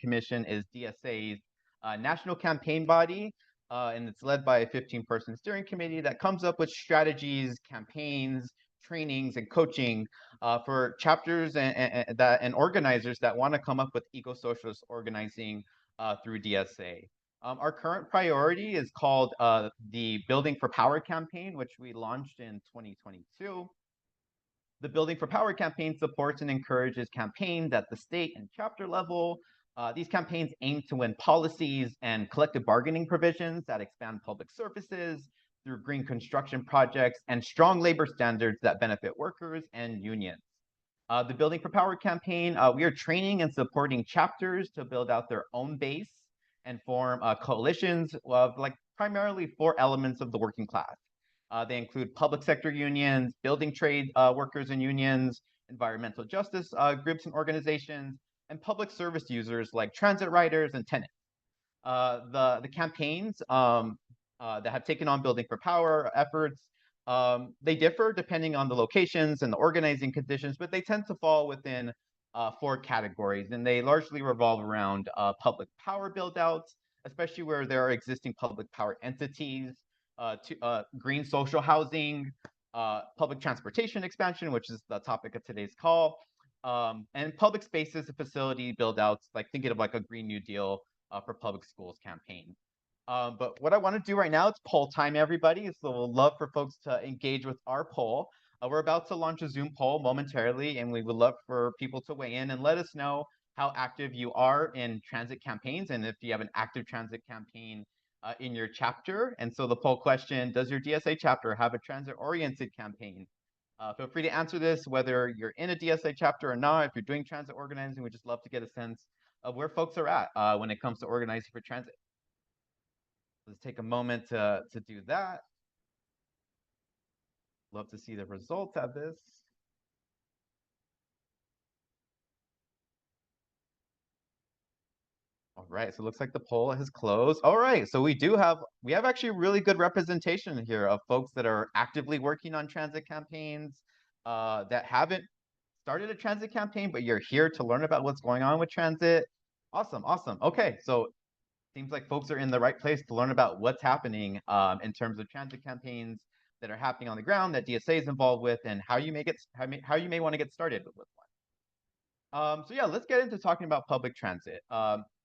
Commission is DSA's national campaign body, and it's led by a 15-person steering committee that comes up with strategies, campaigns, trainings, and coaching for chapters and organizers that want to come up with eco-socialist organizing through DSA. Our current priority is called the Building for Power campaign, which we launched in 2022. The Building for Power campaign supports and encourages campaigns at the state and chapter level. These campaigns aim to win policies and collective bargaining provisions that expand public services through green construction projects and strong labor standards that benefit workers and unions. The Building for Power campaign, we are training and supporting chapters to build out their own base and form coalitions of like primarily four elements of the working class. They include public sector unions, building trade workers and unions, environmental justice groups and organizations, and public service users like transit riders and tenants. The campaigns that have taken on Building for Power efforts, they differ depending on the locations and the organizing conditions, but they tend to fall within four categories, and they largely revolve around public power build-outs, especially where there are existing public power entities, green social housing, public transportation expansion, which is the topic of today's call, and public spaces and facility build-outs, like thinking of like a Green New Deal for public schools campaign. But what I want to do right now, it's poll time, everybody. So we'll love for folks to engage with our poll. We're about to launch a Zoom poll momentarily, and we would love for people to weigh in and let us know how active you are in transit campaigns and if you have an active transit campaign in your chapter. And so the poll question, does your DSA chapter have a transit-oriented campaign? Feel free to answer this, whether you're in a DSA chapter or not. If you're doing transit organizing, we just love to get a sense of where folks are at when it comes to organizing for transit. Let's take a moment to do that. Love to see the results of this. All right, so it looks like the poll has closed. All right, so we have actually really good representation here of folks that are actively working on transit campaigns, that haven't started a transit campaign, but you're here to learn about what's going on with transit. Awesome, awesome. Okay, so seems like folks are in the right place to learn about what's happening in terms of transit campaigns that are happening on the ground that DSA is involved with, and how you may want to get started with one. So yeah, let's get into talking about public transit.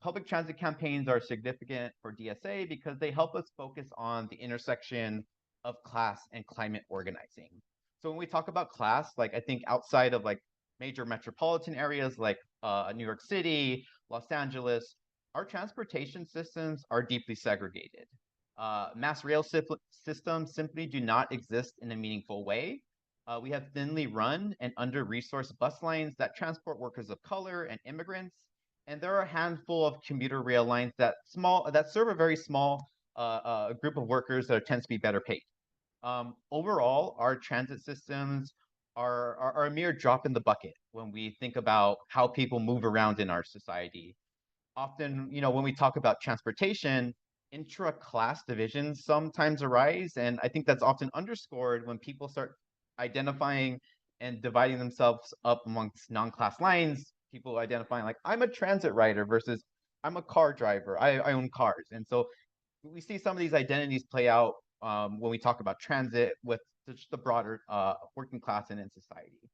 Public transit campaigns are significant for DSA because they help us focus on the intersection of class and climate organizing. So when we talk about class, like I think outside of like major metropolitan areas like New York City, Los Angeles, our transportation systems are deeply segregated. Mass rail systems simply do not exist in a meaningful way. We have thinly run and under-resourced bus lines that transport workers of color and immigrants, and there are a handful of commuter rail lines that serve a very small group of workers that tends to be better paid. Overall, our transit systems are a mere drop in the bucket when we think about how people move around in our society. Often, when we talk about transportation, intra-class divisions sometimes arise, and I think that's often underscored when people start identifying and dividing themselves up amongst non-class lines. People identifying like, I'm a transit rider versus I'm a car driver. I own cars. And so we see some of these identities play out when we talk about transit with just the broader working class and in society.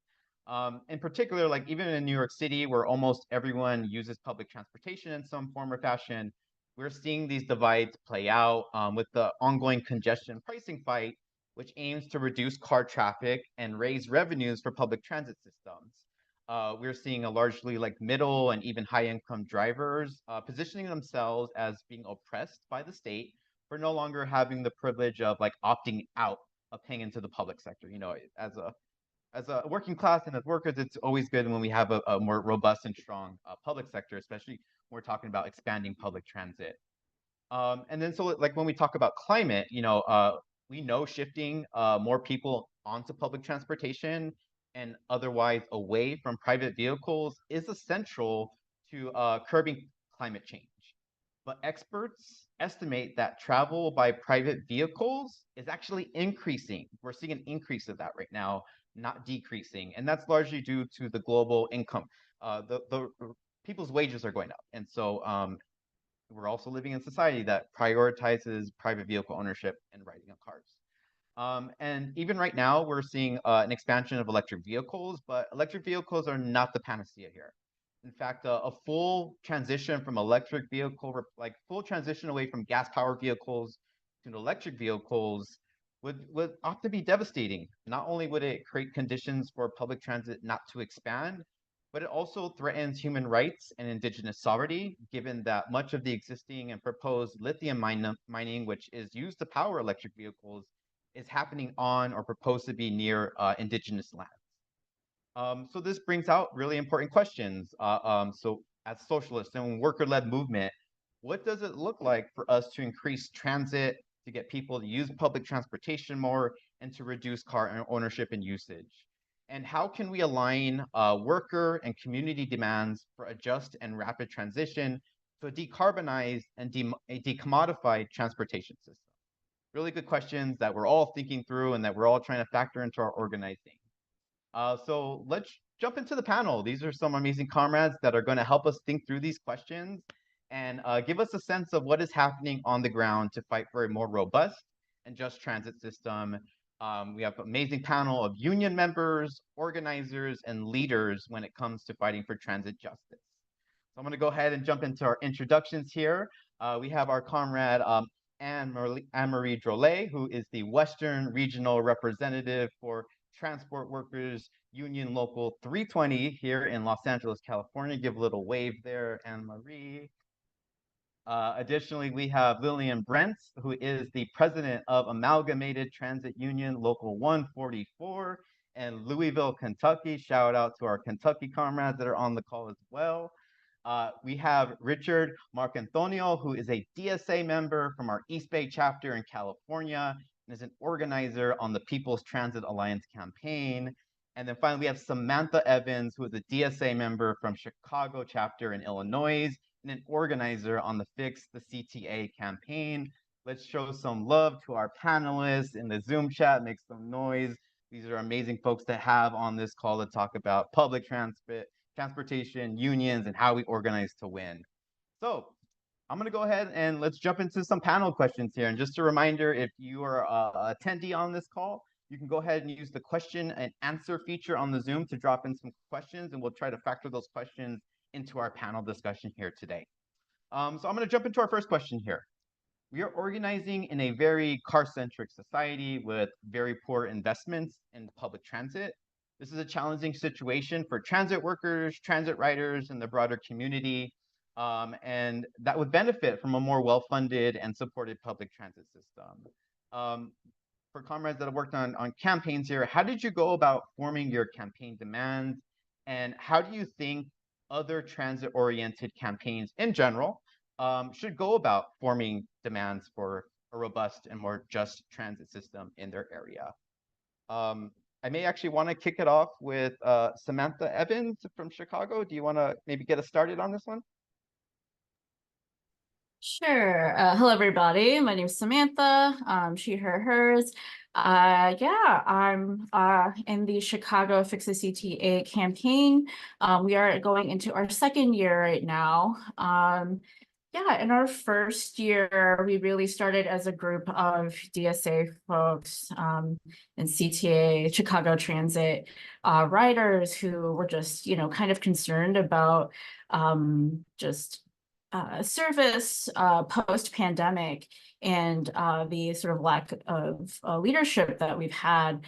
In particular, like even in New York City, where almost everyone uses public transportation in some form or fashion, we're seeing these divides play out with the ongoing congestion pricing fight, which aims to reduce car traffic and raise revenues for public transit systems. We're seeing a largely like middle and even high income drivers positioning themselves as being oppressed by the state for no longer having the privilege of like opting out of paying into the public sector. As a working class and as workers, it's always good when we have a more robust and strong public sector, especially when we're talking about expanding public transit. And then so like when we talk about climate, we know shifting more people onto public transportation and otherwise away from private vehicles is essential to curbing climate change. But experts estimate that travel by private vehicles is actually increasing. We're seeing an increase of that right now, not decreasing. And that's largely due to the global income. The people's wages are going up. And so we're also living in a society that prioritizes private vehicle ownership and riding on cars. And even right now, we're seeing an expansion of electric vehicles, but electric vehicles are not the panacea here. In fact, a full transition from electric vehicle, like full transition away from gas-powered vehicles to electric vehicles would often be devastating. Not only would it create conditions for public transit not to expand, but it also threatens human rights and indigenous sovereignty, given that much of the existing and proposed lithium mining, which is used to power electric vehicles, is happening on or proposed to be near indigenous lands. So this brings out really important questions. So as socialists and worker-led movement, what does it look like for us to increase transit, to get people to use public transportation more, and to reduce car ownership and usage? And how can we align worker and community demands for a just and rapid transition to a decarbonized and a decommodified transportation system? Really good questions that we're all thinking through and that we're all trying to factor into our organizing. So let's jump into the panel. These are some amazing comrades that are going to help us think through these questions and give us a sense of what is happening on the ground to fight for a more robust and just transit system. We have an amazing panel of union members, organizers, and leaders when it comes to fighting for transit justice. So I'm going to go ahead and jump into our introductions here. We have our comrade Anne-Marie Drolet, who is the Western Regional Representative for Transport Workers Union Local 320 here in Los Angeles, California. Give a little wave there, Anne-Marie. Additionally, we have Lillian Brentz, who is the president of Amalgamated Transit Union Local 144 in Louisville, Kentucky. Shout out to our Kentucky comrades that are on the call as well. We have Richard Marcantonio, who is a DSA member from our East Bay chapter in California and is an organizer on the People's Transit Alliance campaign. And then finally, we have Samantha Evans, who is a DSA member from Chicago chapter in Illinois and an organizer on the Fix the CTA campaign. Let's show some love to our panelists in the Zoom chat, make some noise. These are amazing folks to have on this call to talk about public transportation, unions, and how we organize to win. So I'm going to go ahead and let's jump into some panel questions here. And just a reminder, if you are an attendee on this call, you can go ahead and use the question and answer feature on the Zoom to drop in some questions, and we'll try to factor those questions into our panel discussion here today. So I'm going to jump into our first question here. We are organizing in a very car-centric society with very poor investments in public transit. This is a challenging situation for transit workers, transit riders, and the broader community, and that would benefit from a more well-funded and supported public transit system. For comrades that have worked on campaigns here, how did you go about forming your campaign demands, and how do you think other transit-oriented campaigns in general should go about forming demands for a robust and more just transit system in their area? I may actually want to kick it off with Samantha Evans from Chicago. Do you want to maybe get us started on this one? Sure. Hello, everybody. My name is Samantha, she, her, hers. Yeah, I'm in the Chicago Fix the CTA campaign. We are going into our second year right now. Yeah, in our first year, we really started as a group of DSA folks and CTA, Chicago Transit riders who were just, kind of concerned about just service post-pandemic and the sort of lack of leadership that we've had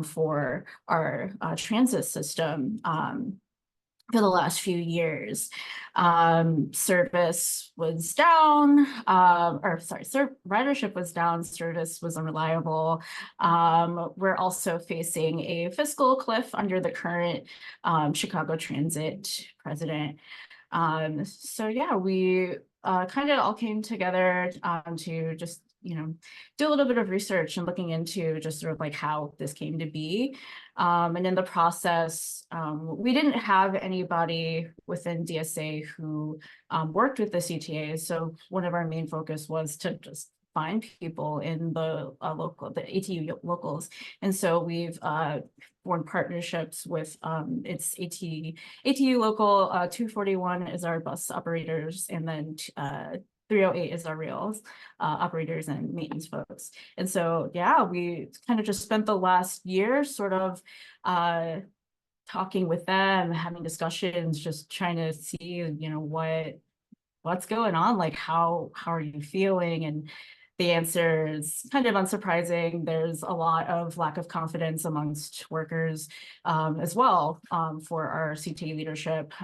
for our transit system for the last few years. Service was down, ridership was down, service was unreliable. We're also facing a fiscal cliff under the current Chicago Transit president. So yeah, we kind of all came together to just, do a little bit of research and looking into just sort of like how this came to be. And in the process, we didn't have anybody within DSA who worked with the CTA. So one of our main focus was to just find people in the ATU locals. And so we've formed partnerships with it's ATU local 241 is our bus operators, and then 308 is our rails operators and maintenance folks. And so, yeah, we kind of just spent the last year sort of talking with them, having discussions, just trying to see, you know, what's going on, like how are you feeling? And the answer is kind of unsurprising. There's a lot of lack of confidence amongst workers as well for our CTA leadership.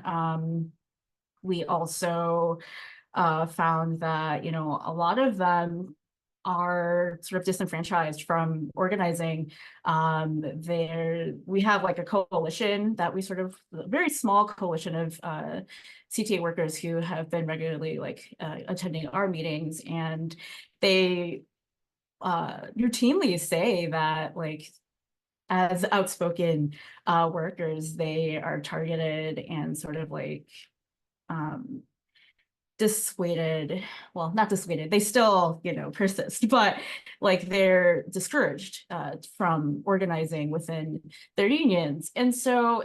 We also found that, you know, a lot of them are sort of disenfranchised from organizing. We have like a coalition that we sort of, a very small coalition of CTA workers who have been regularly like attending our meetings, and they routinely say that, like, as outspoken workers, they are targeted and sort of like dissuaded, well, not dissuaded, they still, you know, persist, but like they're discouraged from organizing within their unions. And so,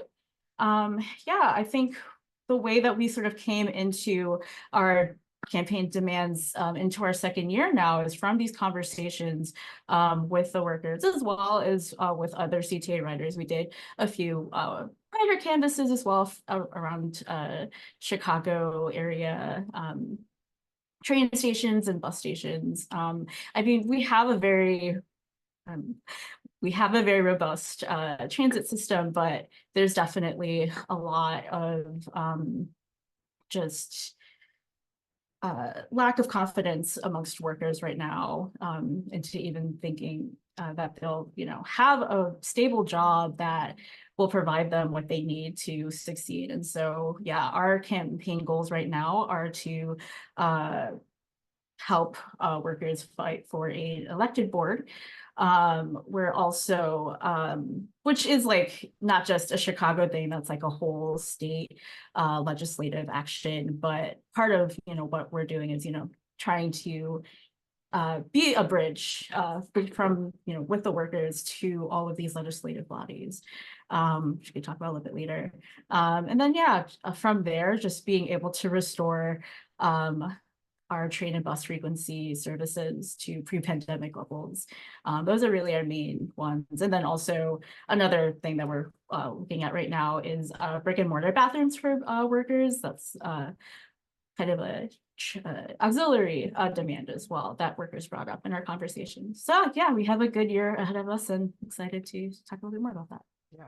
yeah, I think the way that we sort of came into our campaign demands into our second year now is from these conversations with the workers, as well as with other CTA writers. We did a few writer canvases as well around Chicago area train stations and bus stations. I mean, we have a very robust transit system, but there's definitely a lot of just lack of confidence amongst workers right now into even thinking that they'll, you know, have a stable job that will provide them what they need to succeed. And so, yeah, our campaign goals right now are to help workers fight for an elected board. We're also, which is like not just a Chicago thing, that's like a whole state legislative action, but part of, you know, what we're doing is, you know, trying to be a bridge from, you know, with the workers to all of these legislative bodies, which we could talk about a little bit later. And then, yeah, from there, just being able to restore our train and bus frequency services to pre-pandemic levels. Those are really our main ones. And then also another thing that we're looking at right now is brick and mortar bathrooms for workers. That's kind of a auxiliary demand as well that workers brought up in our conversation. So yeah, we have a good year ahead of us, and excited to talk a little bit more about that. Yeah,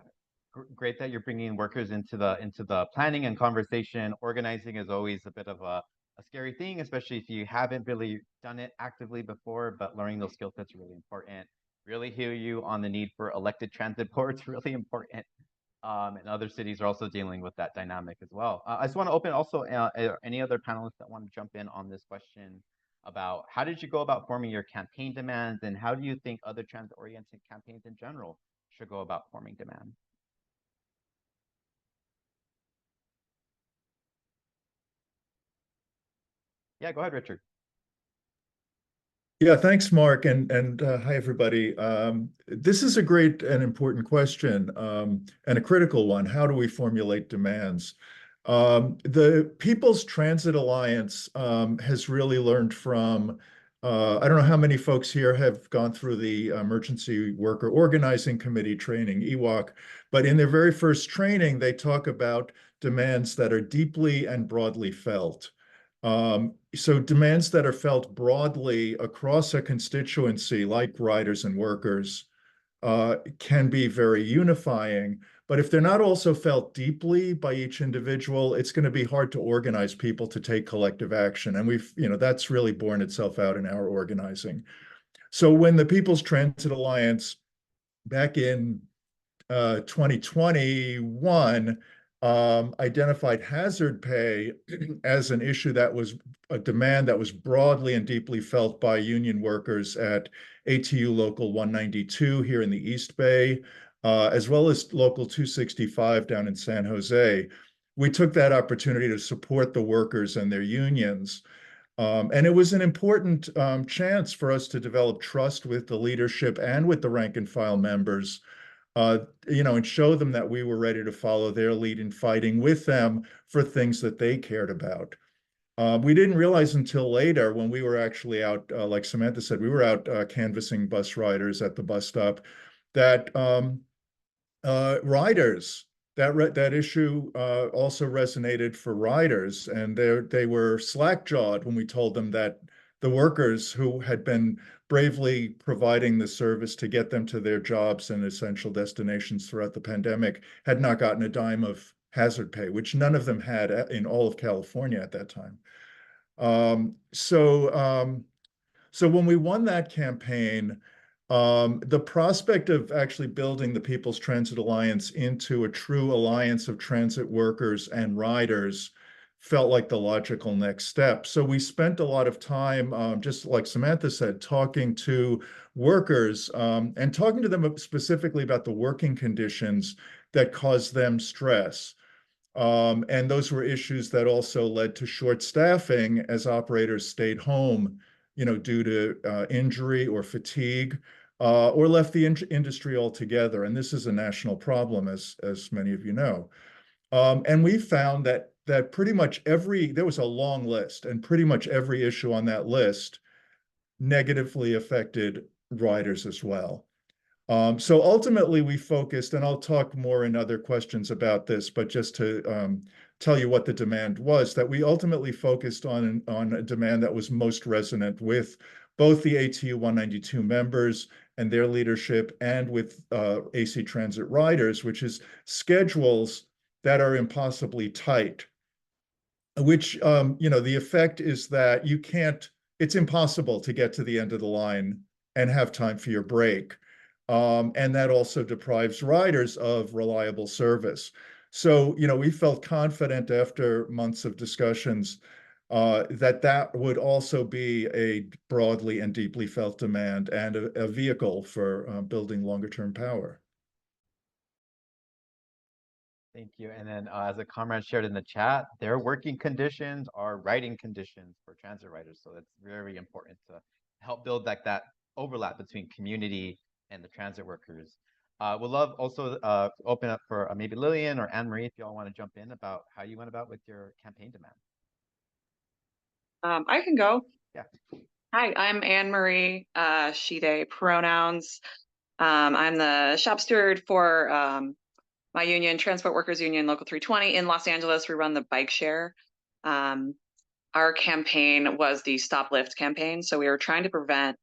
great that you're bringing workers into the planning and conversation. Organizing is always a bit of a scary thing, especially if you haven't really done it actively before, but learning those skill sets are really important. Really hear you on the need for elected transit boards, really important. And other cities are also dealing with that dynamic as well. I just want to open also any other panelists that want to jump in on this question about how did you go about forming your campaign demands, and how do you think other transit-oriented campaigns in general should go about forming demand? Yeah, go ahead, Richard. Yeah, thanks, Mark, and hi, everybody. This is a great and important question, and a critical one. How do we formulate demands? The People's Transit Alliance has really learned from, I don't know how many folks here have gone through the Emergency Worker Organizing Committee training, EWOC, but in their very first training, they talk about demands that are deeply and broadly felt. So demands that are felt broadly across a constituency, like riders and workers, can be very unifying. But if they're not also felt deeply by each individual, it's going to be hard to organize people to take collective action. And that's really borne itself out in our organizing. So when the People's Transit Alliance back in 2021 identified hazard pay as an issue that was a demand that was broadly and deeply felt by union workers at ATU Local 192 here in the East Bay, as well as Local 265 down in San Jose. We took that opportunity to support the workers and their unions. And it was an important chance for us to develop trust with the leadership and with the rank and file members, and show them that we were ready to follow their lead in fighting with them for things that they cared about. We didn't realize until later when we were actually out, like Samantha said, we were out canvassing bus riders at the bus stop, that riders, that issue also resonated for riders, and they were slack-jawed when we told them that the workers who had been bravely providing the service to get them to their jobs and essential destinations throughout the pandemic had not gotten a dime of hazard pay, which none of them had in all of California at that time. Um, so um, so when we won that campaign, the prospect of actually building the People's Transit Alliance into a true alliance of transit workers and riders felt like the logical next step. So we spent a lot of time, just like Samantha said, talking to workers and talking to them specifically about the working conditions that cause them stress. And those were issues that also led to short staffing as operators stayed home, due to injury or fatigue, or left the industry altogether. And this is a national problem, as many of you know. And we found that pretty much there was a long list, and pretty much every issue on that list negatively affected riders as well. So ultimately, we focused, and I'll talk more in other questions about this, but just to tell you what the demand was, that we ultimately focused on a demand that was most resonant with both the ATU 192 members and their leadership, and with AC Transit riders, which is schedules that are impossibly tight, which, the effect is that it's impossible to get to the end of the line and have time for your break. And that also deprives riders of reliable service. So, we felt confident after months of discussions that would also be a broadly and deeply felt demand, and a vehicle for building longer term power. Thank you. And then as a comrade shared in the chat, their working conditions are riding conditions for transit riders. So that's very important to help build that overlap between community and the transit workers. We'd love also open up for maybe Lillian or Anne-Marie, if y'all want to jump in about how you went about with your campaign demand. I can go. Yeah. Hi, I'm Anne-Marie, she, they pronouns. I'm the shop steward for my union, Transport Workers Union, Local 320 in Los Angeles. We run the bike share. Our campaign was the Stop Lyft campaign. So we were trying to prevent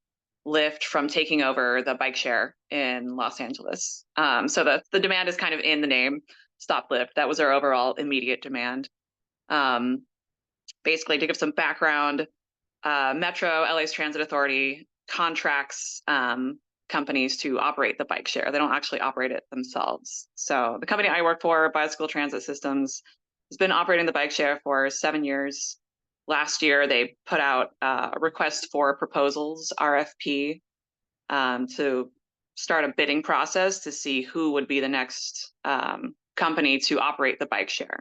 Lyft from taking over the bike share in Los Angeles. So the demand is kind of in the name, Stop Lyft. That was our overall immediate demand. Basically, to give some background, Metro, LA's Transit Authority, contracts companies to operate the bike share. They don't actually operate it themselves. So the company I work for, Bicycle Transit Systems, has been operating the bike share for 7 years. Last year, they put out a request for proposals, RFP, to start a bidding process to see who would be the next company to operate the bike share.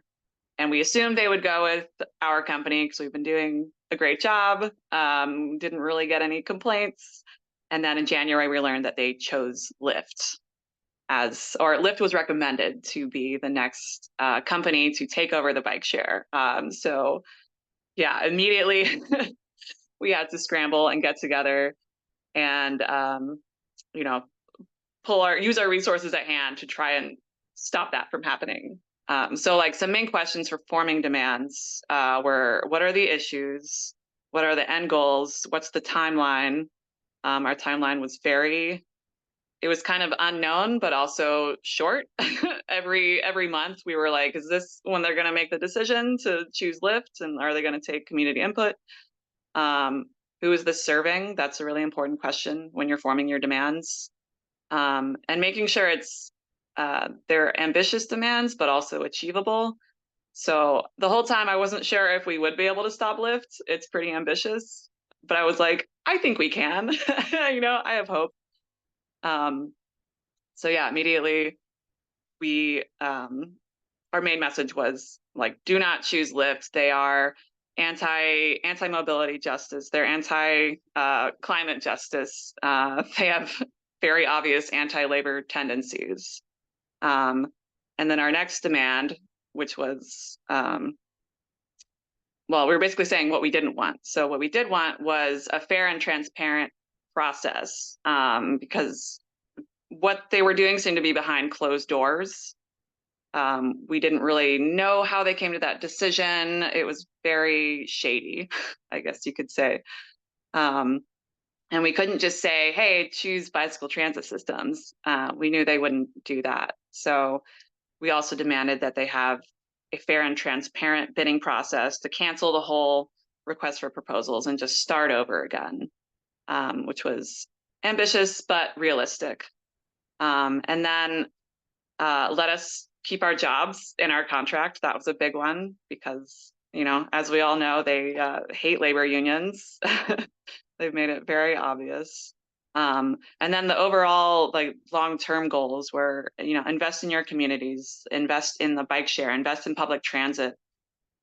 And we assumed they would go with our company because we've been doing a great job. Didn't really get any complaints. And then in January, we learned that they chose Lyft or Lyft was recommended to be the next company to take over the bike share. So yeah, immediately we had to scramble and get together and, use our resources at hand to try and stop that from happening. So like some main questions for forming demands were, what are the issues? What are the end goals? What's the timeline? Our timeline was it was kind of unknown, but also short. every month we were like, is this when they're going to make the decision to choose Lyft? And are they going to take community input? Who is this serving? That's a really important question when you're forming your demands. And making sure they're ambitious demands, but also achievable. So the whole time I wasn't sure if we would be able to stop Lyft. It's pretty ambitious, but I was like, I think we can. I have hope. So yeah, immediately our main message was like, do not choose Lyft. They are anti-mobility justice. They're anti-climate justice. They have very obvious anti-labor tendencies. And then our next demand, which was, well, we were basically saying what we didn't want. So what we did want was a fair and transparent process, because what they were doing seemed to be behind closed doors. We didn't really know how they came to that decision. It was very shady, I guess you could say. And we couldn't just say, hey, choose bicycle transit systems. We knew they wouldn't do that. So we also demanded that they have a fair and transparent bidding process to cancel the whole request for proposals and just start over again, which was ambitious but realistic. And then let us keep our jobs in our contract. That was a big one because, you know, as we all know, they hate labor unions. They've made it very obvious. And then the overall like long-term goals were, you know, invest in your communities, invest in the bike share, invest in public transit.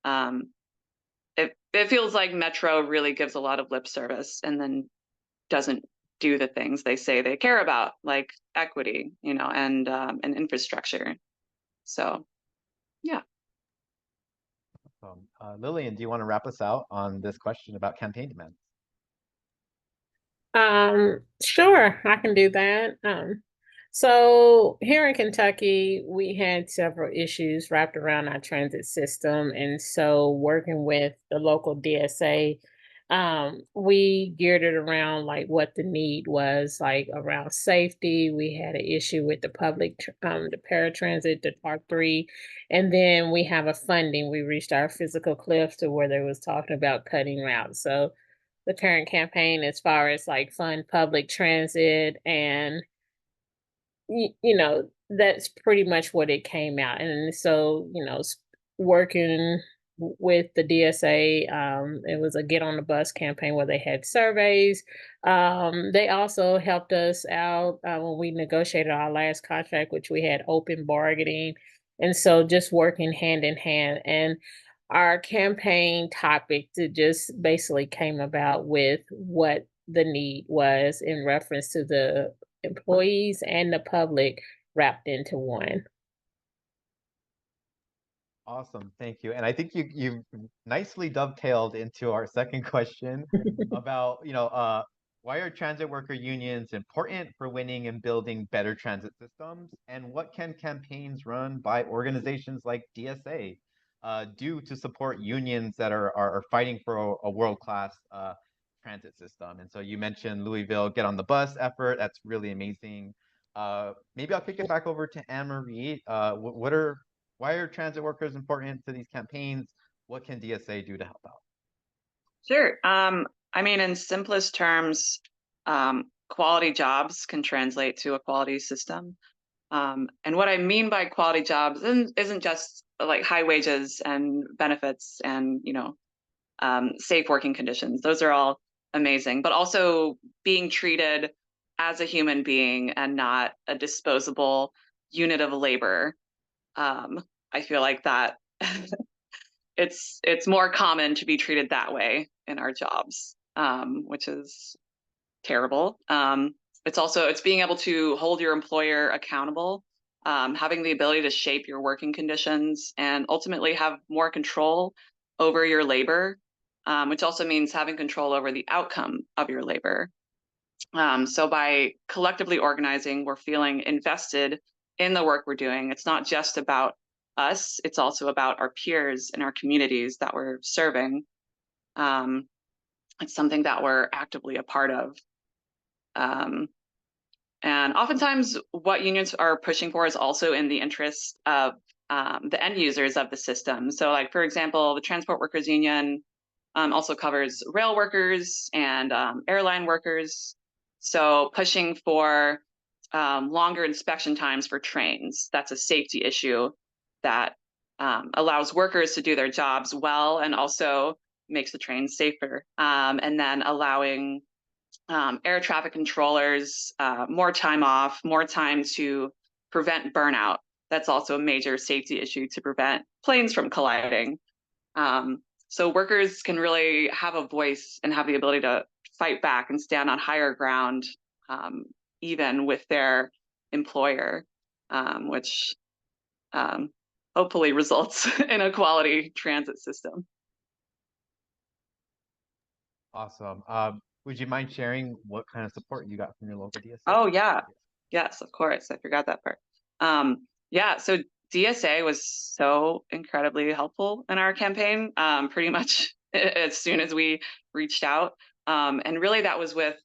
It feels like Metro really gives a lot of lip service and then doesn't do the things they say they care about, like equity, you know, and infrastructure. So, yeah. Lillian, do you want to wrap us out on this question about campaign demands? Sure, I can do that. So here in Kentucky, we had several issues wrapped around our transit system. And so working with the local DSA, we geared it around like what the need was, like around safety. We had an issue with the the paratransit, the Part 3. And then we have a funding. We reached our physical cliff to where they was talking about cutting routes. So the current campaign as far as like fund public transit and you know, that's pretty much what it came out. And so, you know, working with the DSA, it was a Get on the Bus campaign where they had surveys. They also helped us out when we negotiated our last contract, which we had open bargaining. And so just working hand in hand. And our campaign topic to just basically came about with what the need was in reference to the employees and the public wrapped into one. Awesome, thank you. And I think you've nicely dovetailed into our second question about, why are transit worker unions important for winning and building better transit systems? And what can campaigns run by organizations like DSA do to support unions that are fighting for a world-class transit system? And so you mentioned Louisville Get on the Bus effort. That's really amazing. Maybe I'll kick it back over to Anne-Marie. Why are transit workers important to these campaigns? What can DSA do to help out? Sure. I mean, in simplest terms, quality jobs can translate to a quality system. And what I mean by quality jobs isn't just like high wages and benefits and, safe working conditions. Those are all amazing, but also being treated as a human being and not a disposable unit of labor. I feel like that it's more common to be treated that way in our jobs, which is terrible. It's being able to hold your employer accountable, having the ability to shape your working conditions and ultimately have more control over your labor, which also means having control over the outcome of your labor. So by collectively organizing, we're feeling invested in the work we're doing. It's not just about us, it's also about our peers and our communities that we're serving. It's something that we're actively a part of. And oftentimes what unions are pushing for is also in the interest of the end users of the system. So like, for example, the Transport Workers Union also covers rail workers and airline workers. So pushing for longer inspection times for trains. That's a safety issue that allows workers to do their jobs well and also makes the trains safer. And then allowing air traffic controllers more time off, more time to prevent burnout. That's also a major safety issue to prevent planes from colliding. So workers can really have a voice and have the ability to fight back and stand on higher ground, even with their employer, which hopefully results in a quality transit system. Awesome. Would you mind sharing what kind of support you got from your local DSA? Oh yeah, yes, of course. I forgot that part. Yeah, so DSA was so incredibly helpful in our campaign, pretty much as soon as we reached out. And really that was with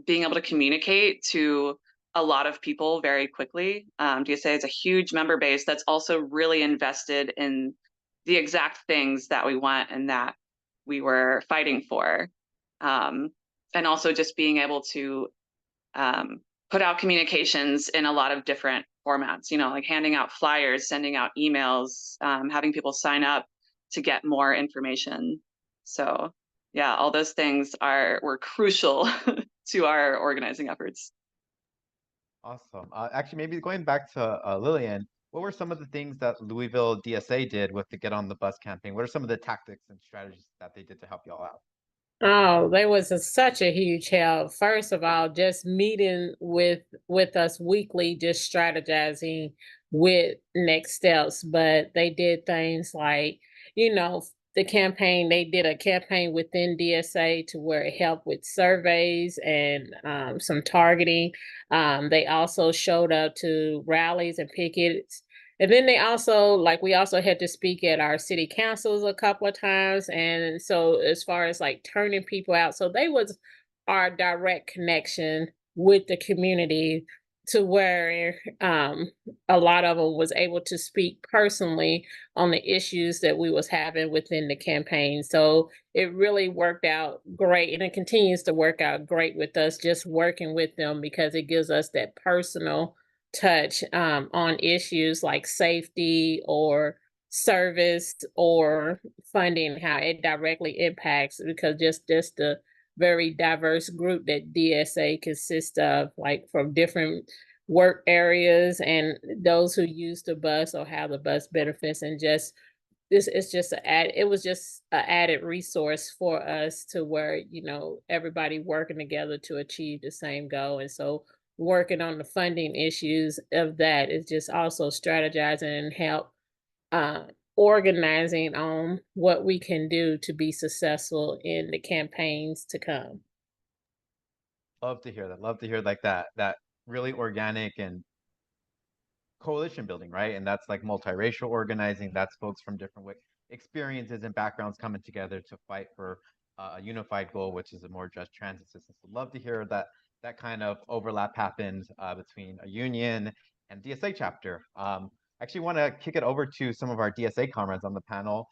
being able to communicate to a lot of people very quickly. DSA is a huge member base that's also really invested in the exact things that we want and that we were fighting for. And also just being able to put out communications in a lot of different formats, you know, like handing out flyers, sending out emails, having people sign up to get more information. So yeah, all those things were crucial to our organizing efforts. Awesome. Actually, maybe going back to Lillian, what were some of the things that Louisville DSA did with the Get on the Bus campaign? What are some of the tactics and strategies that they did to help y'all out? Oh, there was such a huge help. First of all, just meeting with us weekly, just strategizing with next steps. But they did things like, you know, the campaign. They did a campaign within DSA to where it helped with surveys and some targeting. They also showed up to rallies and pickets. And then they also, like, we also had to speak at our city councils a couple of times. And so as far as like turning people out, so they was our direct connection with the community to where a lot of them was able to speak personally on the issues that we was having within the campaign. So it really worked out great, and it continues to work out great with us just working with them because it gives us that personal touch on issues like safety or service or funding, how it directly impacts, because just the very diverse group that DSA consists of, like from different work areas and those who use the bus or how the bus benefits, and just this is just it was just an added resource for us to where, you know, everybody working together to achieve the same goal. And so working on the funding issues of that is just also strategizing and help uh, organizing on what we can do to be successful in the campaigns to come. Love to hear that. Love to hear like that really organic and coalition building, right? And that's like multiracial organizing. That's folks from different experiences and backgrounds coming together to fight for a unified goal, which is a more just transit system. So love to hear that kind of overlap happened between a union and DSA chapter. Actually want to kick it over to some of our DSA comrades on the panel.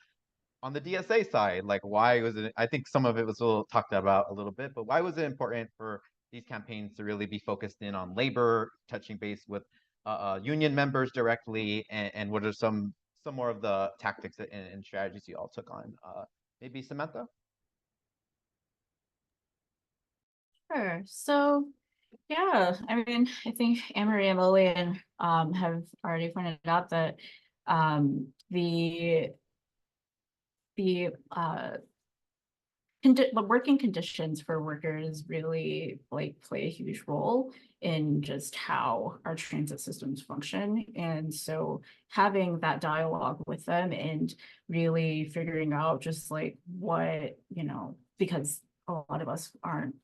On the DSA side, like why was it, I think some of it was a little talked about a little bit, but why was it important for these campaigns to really be focused in on labor, touching base with union members directly, and what are some more of the tactics and strategies you all took on? Maybe Samantha? Sure. So, yeah, I mean, I think Anne-Marie and Lillian have already pointed out that the working conditions for workers really like play a huge role in just how our transit systems function. And so having that dialogue with them and really figuring out just like what, you know, because a lot of us aren't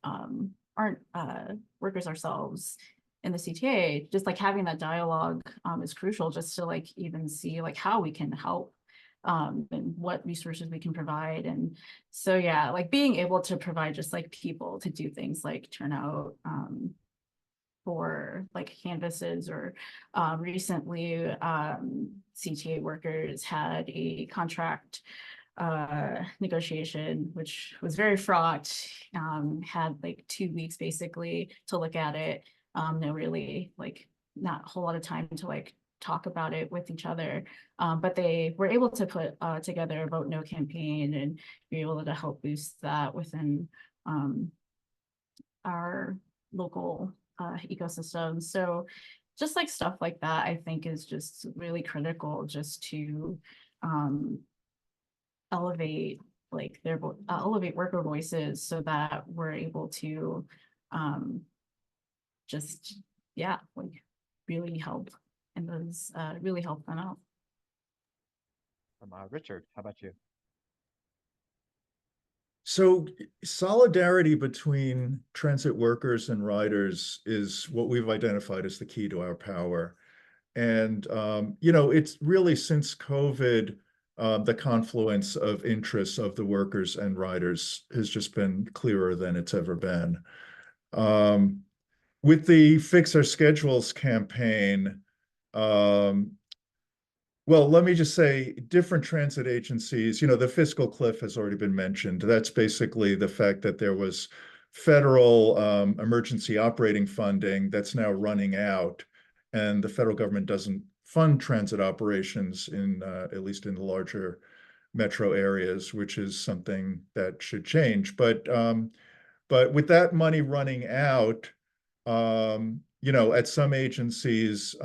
workers ourselves in the CTA, just like having that dialogue is crucial, just to like even see like how we can help and what resources we can provide. And so, yeah, like being able to provide just like people to do things like turn out for like canvases, or recently CTA workers had a contract negotiation, which was very fraught, had like 2 weeks basically to look at it. No, really like not a whole lot of time to like talk about it with each other. But they were able to put together a Vote No campaign and be able to help boost that within our local ecosystem. So just like stuff like that, I think is just really critical, just to elevate elevate worker voices so that we're able to just like really help and those really help them out. Richard, how about you? So solidarity between transit workers and riders is what we've identified as the key to our power. And, it's really since COVID, the confluence of interests of the workers and riders has just been clearer than it's ever been. With the Fix Our Schedules campaign, well, let me just say, different transit agencies, the fiscal cliff has already been mentioned. That's basically the fact that there was federal emergency operating funding that's now running out, and the federal government doesn't fund transit operations at least in the larger metro areas, which is something that should change. But with that money running out, at some agencies,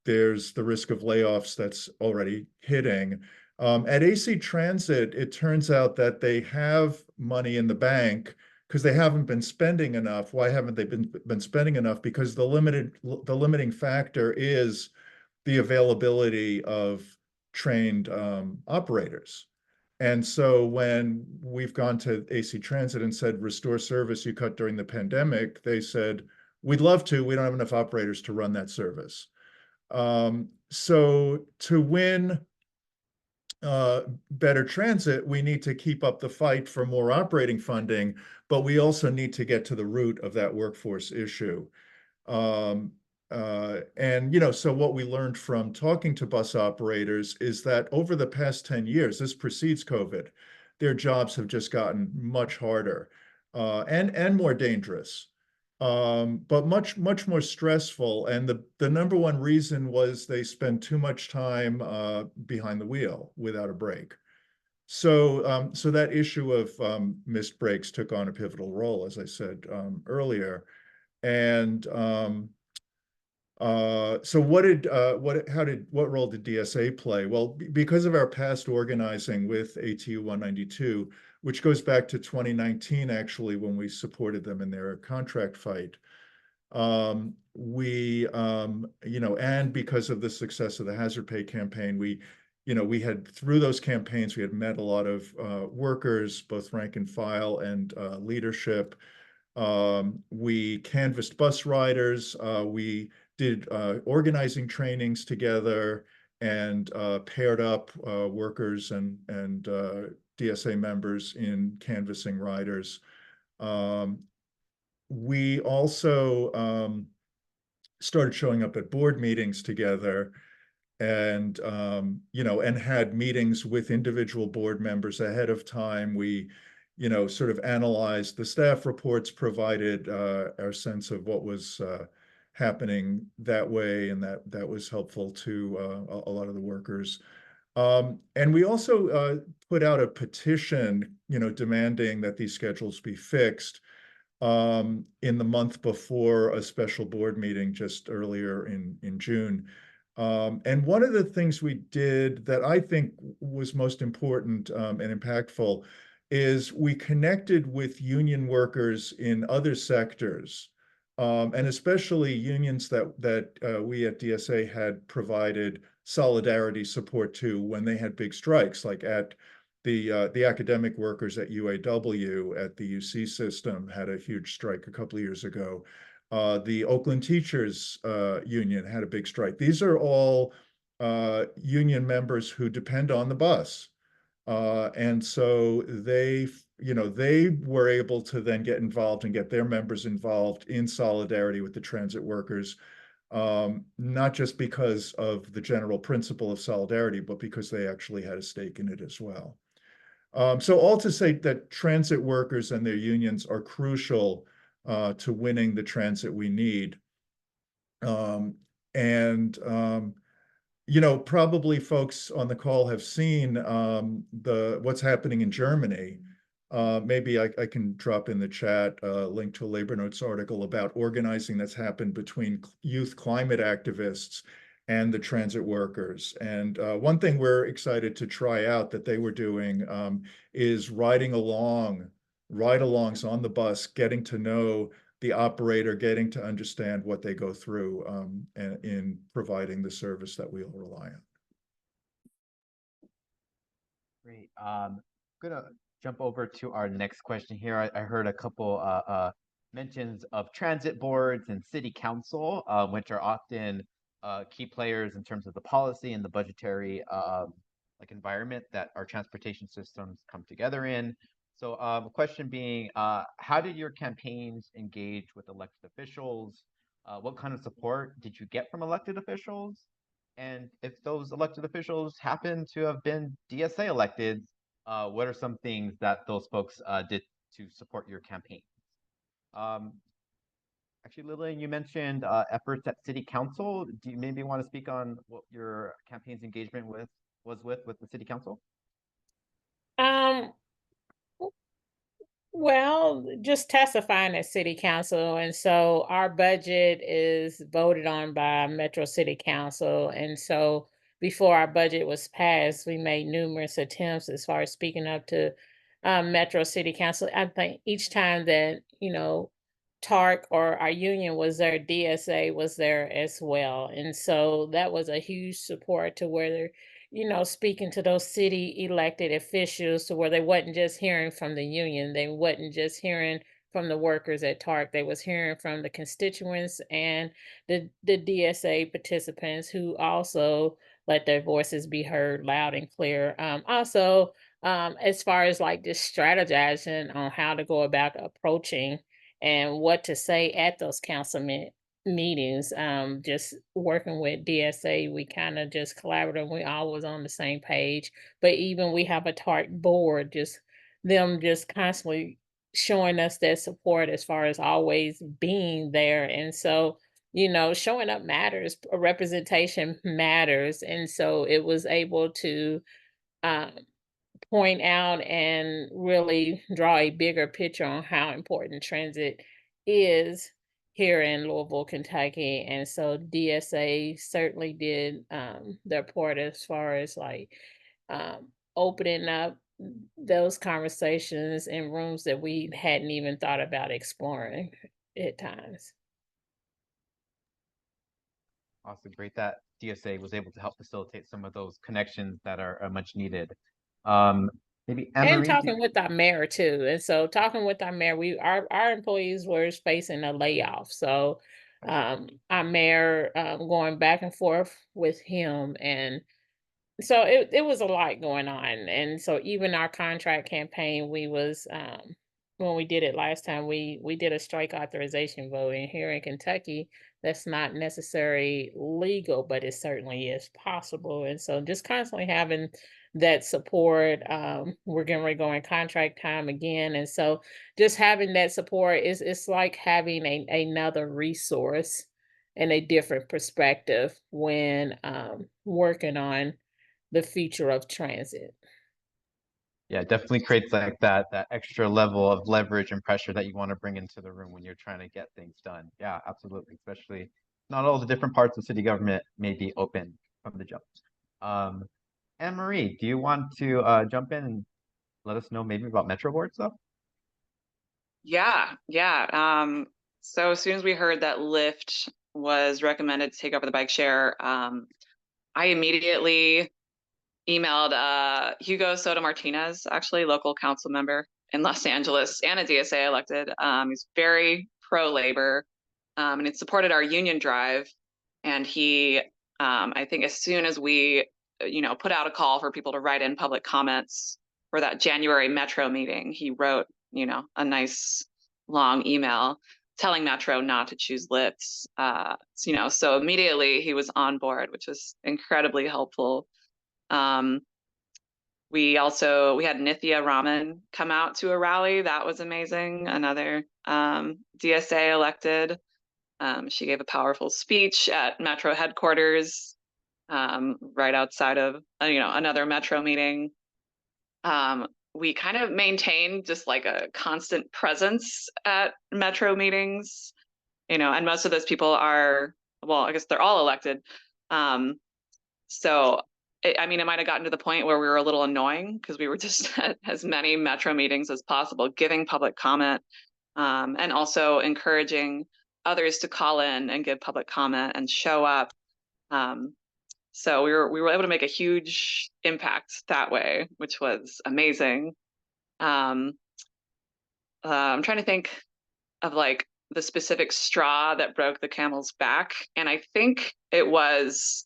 there's the risk of layoffs that's already hitting. At AC Transit, it turns out that they have money in the bank because they haven't been spending enough. Why haven't they been spending enough? Because the limiting factor is the availability of trained operators. And so when we've gone to AC Transit and said, restore service you cut during the pandemic, they said, we'd love to, we don't have enough operators to run that service. So to win better transit, we need to keep up the fight for more operating funding, but we also need to get to the root of that workforce issue. So what we learned from talking to bus operators is that over the past 10 years, this precedes COVID, their jobs have just gotten much harder and more dangerous. But much more stressful. And the number one reason was they spend too much time behind the wheel without a break. So that issue of missed breaks took on a pivotal role, as I said earlier. And so what role did DSA play? Well, because of our past organizing with ATU 192, which goes back to 2019, actually, when we supported them in their contract fight. And because of the success of the hazard pay campaign, we had, through those campaigns, we had met a lot of workers, both rank and file and leadership. We canvassed bus riders. We did organizing trainings together and paired up workers and DSA members in canvassing riders. We also started showing up at board meetings together and had meetings with individual board members ahead of time. We sort of analyzed the staff reports, provided our sense of what was happening that way, and that was helpful to a lot of the workers. And we also put out a petition, demanding that these schedules be fixed in the month before a special board meeting just earlier in June. And one of the things we did that I think was most important and impactful is we connected with union workers in other sectors, and especially unions that we at DSA had provided solidarity support to when they had big strikes, like at the academic workers at UAW, at the UC system, had a huge strike a couple of years ago. The Oakland Teachers Union had a big strike. These are all union members who depend on the bus. And so they were able to then get involved and get their members involved in solidarity with the transit workers, not just because of the general principle of solidarity, but because they actually had a stake in it as well. So all to say that transit workers and their unions are crucial to winning the transit we need. Probably folks on the call have seen what's happening in Germany. Maybe I can drop in the chat a link to a Labor Notes article about organizing that's happened between youth climate activists and the transit workers. And one thing we're excited to try out that they were doing is ride-alongs on the bus, getting to know the operator, getting to understand what they go through in providing the service that we all rely on. Great. Gonna jump over to our next question here. I heard a couple mentions of transit boards and city council, which are often key players in terms of the policy and the budgetary like environment that our transportation systems come together in. So question being, how did your campaigns engage with elected officials? What kind of support did you get from elected officials? And if those elected officials happen to have been DSA elected, what are some things that those folks did to support your campaign? Actually, Lillian, you mentioned efforts at City Council. Do you maybe want to speak on what your campaign's engagement was with the City Council? Um, Well, just testifying at city council. And so our budget is voted on by Metro City Council. And so before our budget was passed, we made numerous attempts as far as speaking up to Metro City Council. I think each time that, TARC or our union was there, DSA was there as well. And so that was a huge support to where speaking to those city elected officials to where they wasn't just hearing from the union, they wasn't just hearing from the workers at TARC, they was hearing from the constituents and the DSA participants who also let their voices be heard loud and clear. As far as like just strategizing on how to go about approaching and what to say at those meetings, just working with DSA, we kind of just collaborated. We all was on the same page. But even we have a TARC board, just them just constantly showing us that support as far as always being there. And so, showing up matters, representation matters. And so it was able to um, point out and really draw a bigger picture on how important transit is here in Louisville, Kentucky. And so DSA certainly did their part as far as like opening up those conversations in rooms that we hadn't even thought about exploring at times. Awesome, great that DSA was able to help facilitate some of those connections that are much needed. Maybe And Anne-Marie, talking with our mayor too. And so talking with our mayor, our employees were facing a layoff. So our mayor going back and forth with him, and so it was a lot going on. And so even our contract campaign, we was when we did it last time, we did a strike authorization vote. And here in Kentucky, that's not necessarily legal, but it certainly is possible. And so just constantly having that support. We're getting ready to go in contract time again. And so just having that support it's like having another resource and a different perspective when working on the future of transit. yeah, it definitely creates like that extra level of leverage and pressure that you want to bring into the room when you're trying to get things done. Yeah, absolutely. Especially not all the different parts of city government may be open from the jump. Anne-Marie, do you want to jump in and let us know maybe about Metro boards though? Yeah. So as soon as we heard that Lyft was recommended to take over the bike share, I immediately emailed Hugo Soto Martinez, actually local council member in Los Angeles and a DSA elected. He's very pro-labor, and it supported our union drive. And he, I think as soon as we, put out a call for people to write in public comments for that January Metro meeting, he wrote, a nice long email telling Metro not to choose Lyft. So immediately he was on board, which was incredibly helpful. We had Nithya Raman come out to a rally. That was amazing. Another DSA elected. She gave a powerful speech at Metro headquarters, right outside of another Metro meeting. We kind of maintained just like a constant presence at Metro meetings, and most of those people are, well, I guess they're all elected. So I mean, it might have gotten to the point where we were a little annoying because we were just at as many Metro meetings as possible, giving public comment, and also encouraging others to call in and give public comment and show up. So we were able to make a huge impact that way, which was amazing. I'm trying to think of like the specific straw that broke the camel's back, and I think it was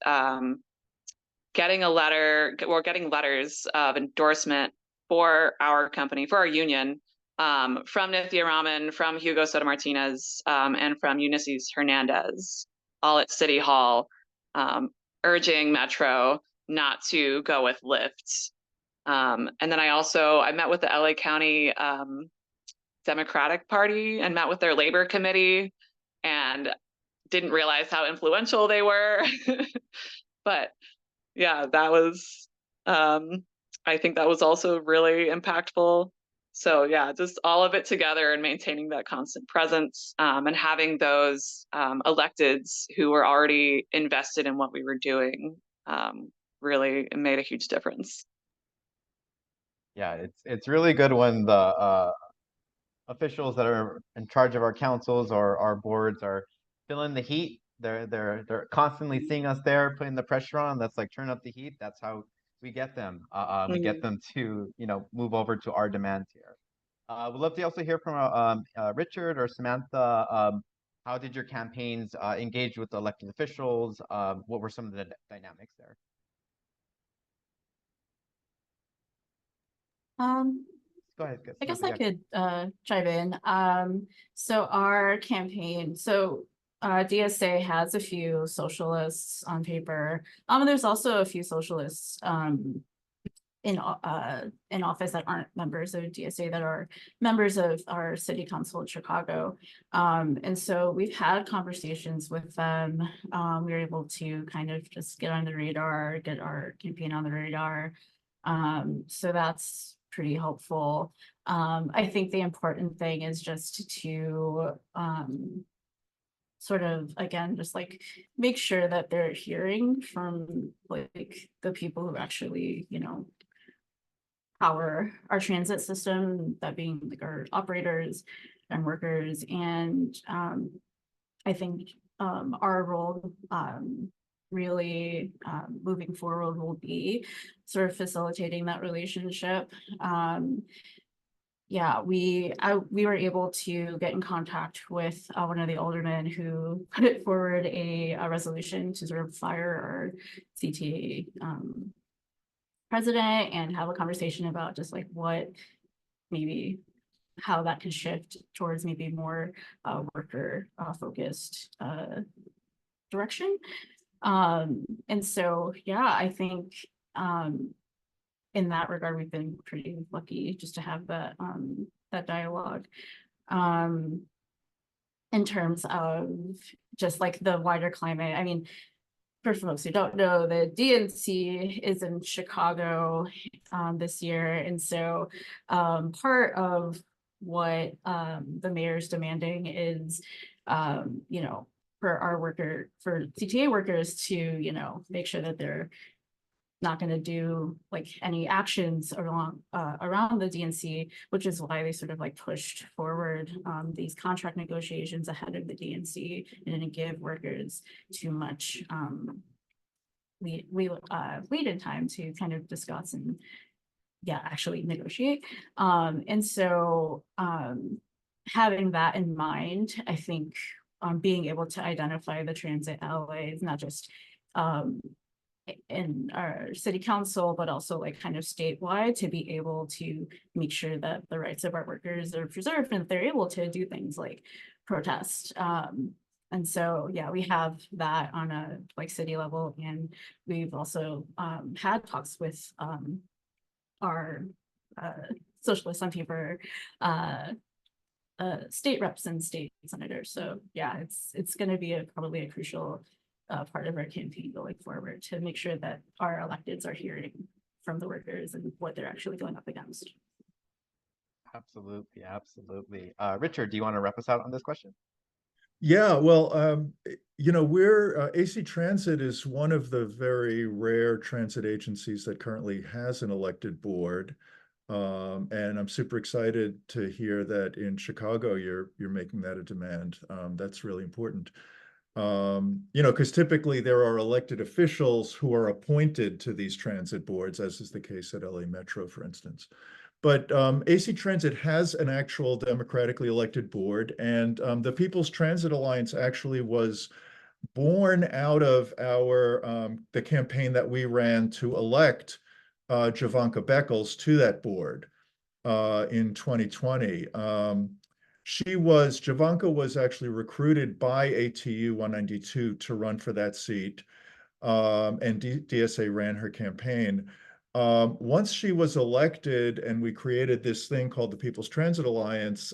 getting letters of endorsement for our company, for our union, from Nithya Raman, from Hugo Soto Martinez, and from Ulysses Hernandez, all at City Hall, urging Metro not to go with Lyft. And then I met with the LA County Democratic Party and met with their labor committee and didn't realize how influential they were. But yeah, that was, I think that was also really impactful. So yeah, just all of it together and maintaining that constant presence, and having those electeds who were already invested in what we were doing, really made a huge difference. Yeah, it's really good when the officials that are in charge of our councils or our boards are feeling the heat. They're constantly seeing us there, putting the pressure on. That's like turn up the heat. That's how we get them. We get them to move over to our demands here. We'd love to also hear from Richard or Samantha. How did your campaigns engage with the elected officials? What were some of the dynamics there? Go ahead. I guess Samantha, I could chime in. So our campaign, DSA has a few socialists on paper. There's also a few socialists in office that aren't members of DSA that are members of our city council in Chicago. And so we've had conversations with them. We were able to kind of just get on the radar, get our campaign on the radar. So that's pretty helpful. I think the important thing is just to sort of, again, just like make sure that they're hearing from like the people who actually, power our transit system, that being like our operators and workers. And I think our role really moving forward will be sort of facilitating that relationship. Yeah, we were able to get in contact with one of the aldermen who put forward a resolution to sort of fire our CTA president and have a conversation about just like what maybe how that could shift towards maybe more worker focused direction. And so, yeah, I think in that regard, we've been pretty lucky just to have that dialogue. In terms of just like the wider climate, I mean, for folks who don't know, the DNC is in Chicago this year. And so part of what the mayor's demanding is, for CTA workers to, make sure that they're not going to do like any actions around the DNC, which is why they sort of like pushed forward these contract negotiations ahead of the DNC and didn't give workers too much lead in time to kind of discuss and actually negotiate. And so having that in mind, I think being able to identify the transit LAs, not just in our city council, but also like kind of statewide, to be able to make sure that the rights of our workers are preserved and they're able to do things like protest. And so, yeah, we have that on a like city level, and we've also had talks with our socialists on paper, state reps and state senators. So yeah, it's going to be probably a crucial part of our campaign going forward to make sure that our electeds are hearing from the workers and what they're actually going up against. Absolutely, absolutely. Richard, do you want to wrap us out on this question? Yeah, well, you know, we're AC Transit is one of the very rare transit agencies that currently has an elected board. And I'm super excited to hear that in Chicago you're making that a demand. That's really important. You know, because typically there are elected officials who are appointed to these transit boards, as is the case at LA Metro, for instance. But AC Transit has an actual democratically elected board, and the People's Transit Alliance actually was born out of our the campaign that we ran to elect Javanka Beckles to that board in 2020. Javanka was actually recruited by ATU 192 to run for that seat, and DSA ran her campaign. Once she was elected and we created this thing called the People's Transit Alliance,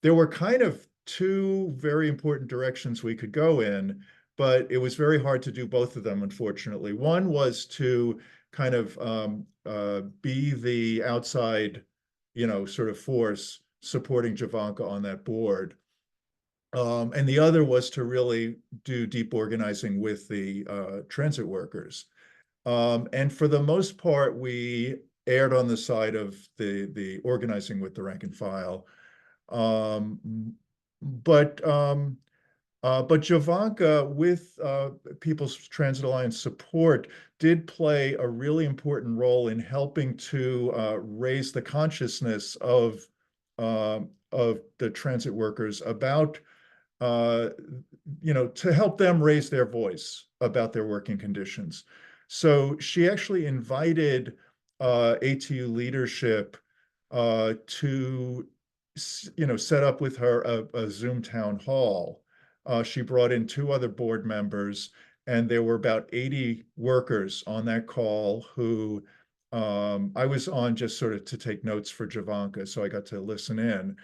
there were kind of two very important directions we could go in, but it was very hard to do both of them, unfortunately. One was to kind of be the outside, you know, sort of force supporting Javanka on that board. And the other was to really do deep organizing with the transit workers. And for the most part, we erred on the side of the organizing with the rank and file. Um, but Javanka, with People's Transit Alliance support, did play a really important role in helping to raise the consciousness of the transit workers about, you know, to help them raise their voice about their working conditions. So she actually invited ATU leadership to, you know, set up with her a Zoom town hall. She brought in two other board members, and there were about 80 workers on that call who I was on just sort of to take notes for Javanka, so I got to listen in.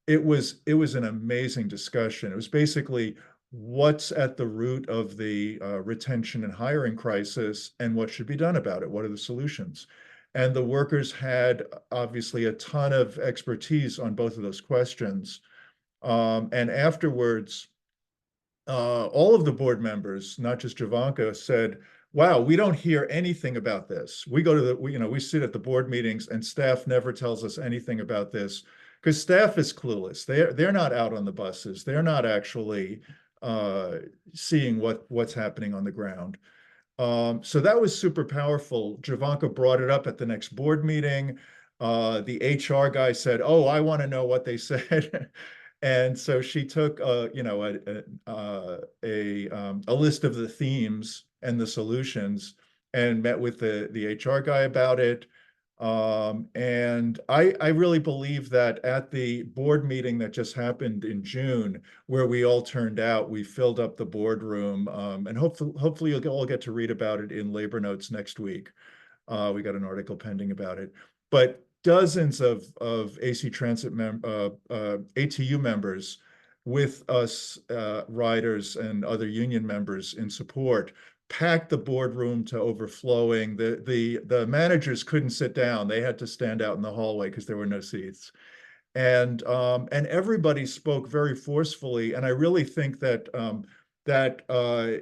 It was an amazing discussion. It was basically what's at the root of the retention and hiring crisis and what should be done about it. What are the solutions? And the workers had obviously a ton of expertise on both of those questions. And afterwards, all of the board members, not just Javanka, said, wow, we don't hear anything about this. We go to we sit at the board meetings and staff never tells us anything about this because staff is clueless. They're not out on the buses. They're not actually seeing what's happening on the ground. So that was super powerful. Javanka brought it up at the next board meeting. The HR guy said, "Oh, I want to know what they said." And so she took, you know, a list of the themes and the solutions, and met with the HR guy about it. And I really believe that at the board meeting that just happened in June, where we all turned out, we filled up the boardroom, and hopefully you'll all get to read about it in labor notes next week. We got an article pending about it, but dozens of AC Transit ATU members with us riders and other union members in support packed the boardroom to overflowing. The managers couldn't sit down. They had to stand out in the hallway because there were no seats. And everybody spoke very forcefully. And I really think that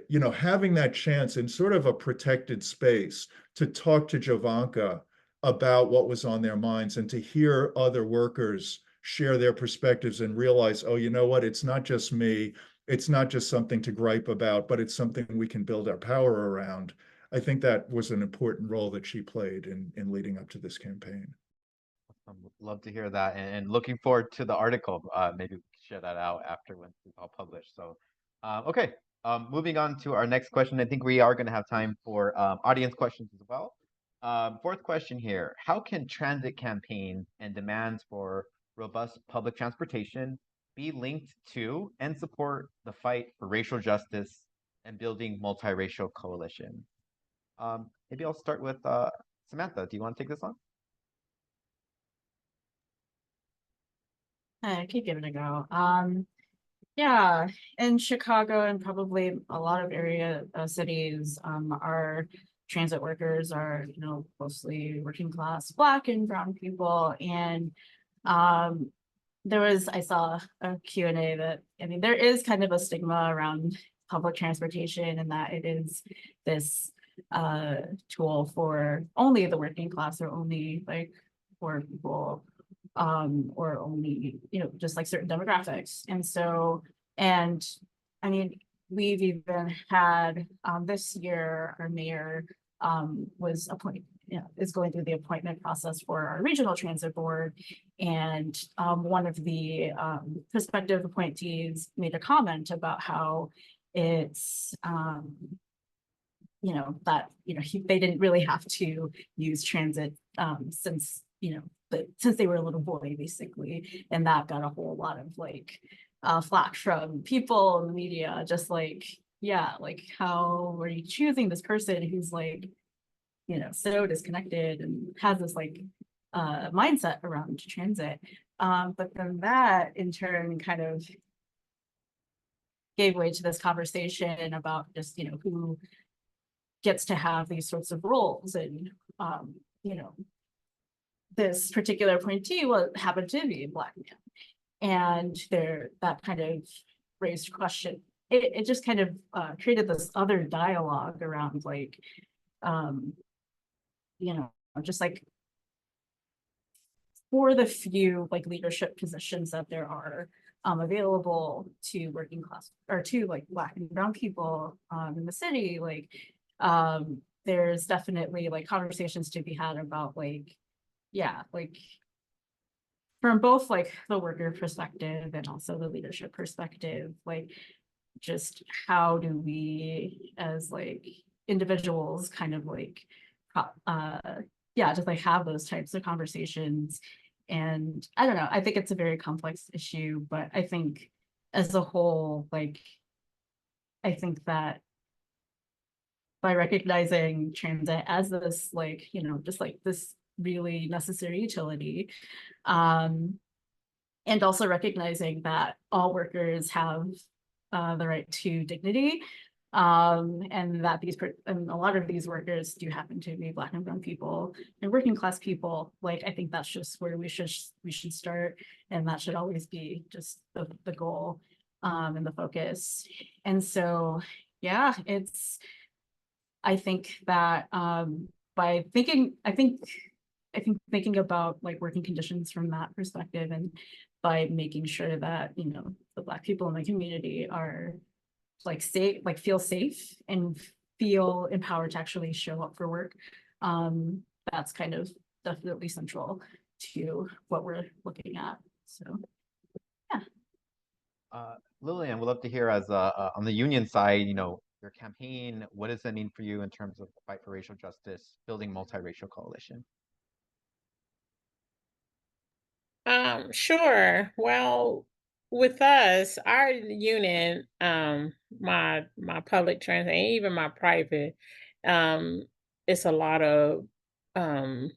you know, having that chance in sort of a protected space to talk to Javanka about what was on their minds and to hear other workers share their perspectives and realize, oh, you know what, it's not just me. It's not just something to gripe about, but it's something we can build our power around. I think that was an important role that she played in leading up to this campaign. Love to hear that, and looking forward to the article. Maybe we can share that out after when it's all published. So, okay. Moving on to our next question. I think we are going to have time for audience questions as well. Fourth question here: how can transit campaigns and demands for robust public transportation be linked to and support the fight for racial justice and building multiracial coalitions? Maybe I'll start with Samantha. Do you want to take this on? I could give it a go. Yeah, in Chicago and probably a lot of area cities, our transit workers are, you know, mostly working class Black and brown people, and I saw a Q&A that, I mean, there is kind of a stigma around public transportation and that it is this tool for only the working class or only like poor people, or only, you know, just like certain demographics. And so, and I mean, we've even had this year, our mayor was appointed, you know, is going through the appointment process for our regional transit board. And one of the prospective appointees made a comment about how it's, you know, that, you know, they didn't really have to use transit since, you know, since they were a little boy, basically. And that got a whole lot of like flack from people in the media, just like, yeah, like how are you choosing this person who's like, you know, so disconnected and has this like mindset around transit. But then that in turn kind of gave way to this conversation about just, you know, who gets to have these sorts of roles. And, you know, this particular appointee happened to be a Black man. And that kind of raised question. It just kind of created this other dialogue around like, you know, just like for the few like leadership positions that there are available to working class or to like Black and brown people in the city, like there's definitely like conversations to be had about like, yeah, like from both like the worker perspective and also the leadership perspective, like just how do we as like individuals kind of like yeah, just like have those types of conversations. And I don't know, I think it's a very complex issue, but I think as a whole, like I think that by recognizing transit as this like, you know, just like this really necessary utility, and also recognizing that all workers have the right to dignity, and that and a lot of these workers do happen to be Black and brown people and working class people. Like I think that's just where we should start, and that should always be just the goal and the focus. And so yeah, I think that by thinking, I think thinking about like working conditions from that perspective, and by making sure that, you know, the Black people in the community are like safe, like feel safe and feel empowered to actually show up for work. That's kind of definitely central to what we're looking at. So yeah. Lillian, we'd love to hear as on the union side, you know, your campaign, what does that mean for you in terms of the fight for racial justice, building multiracial coalition? Sure. Well, with us, our unit, my public transit, and even my private, um, it's a lot of um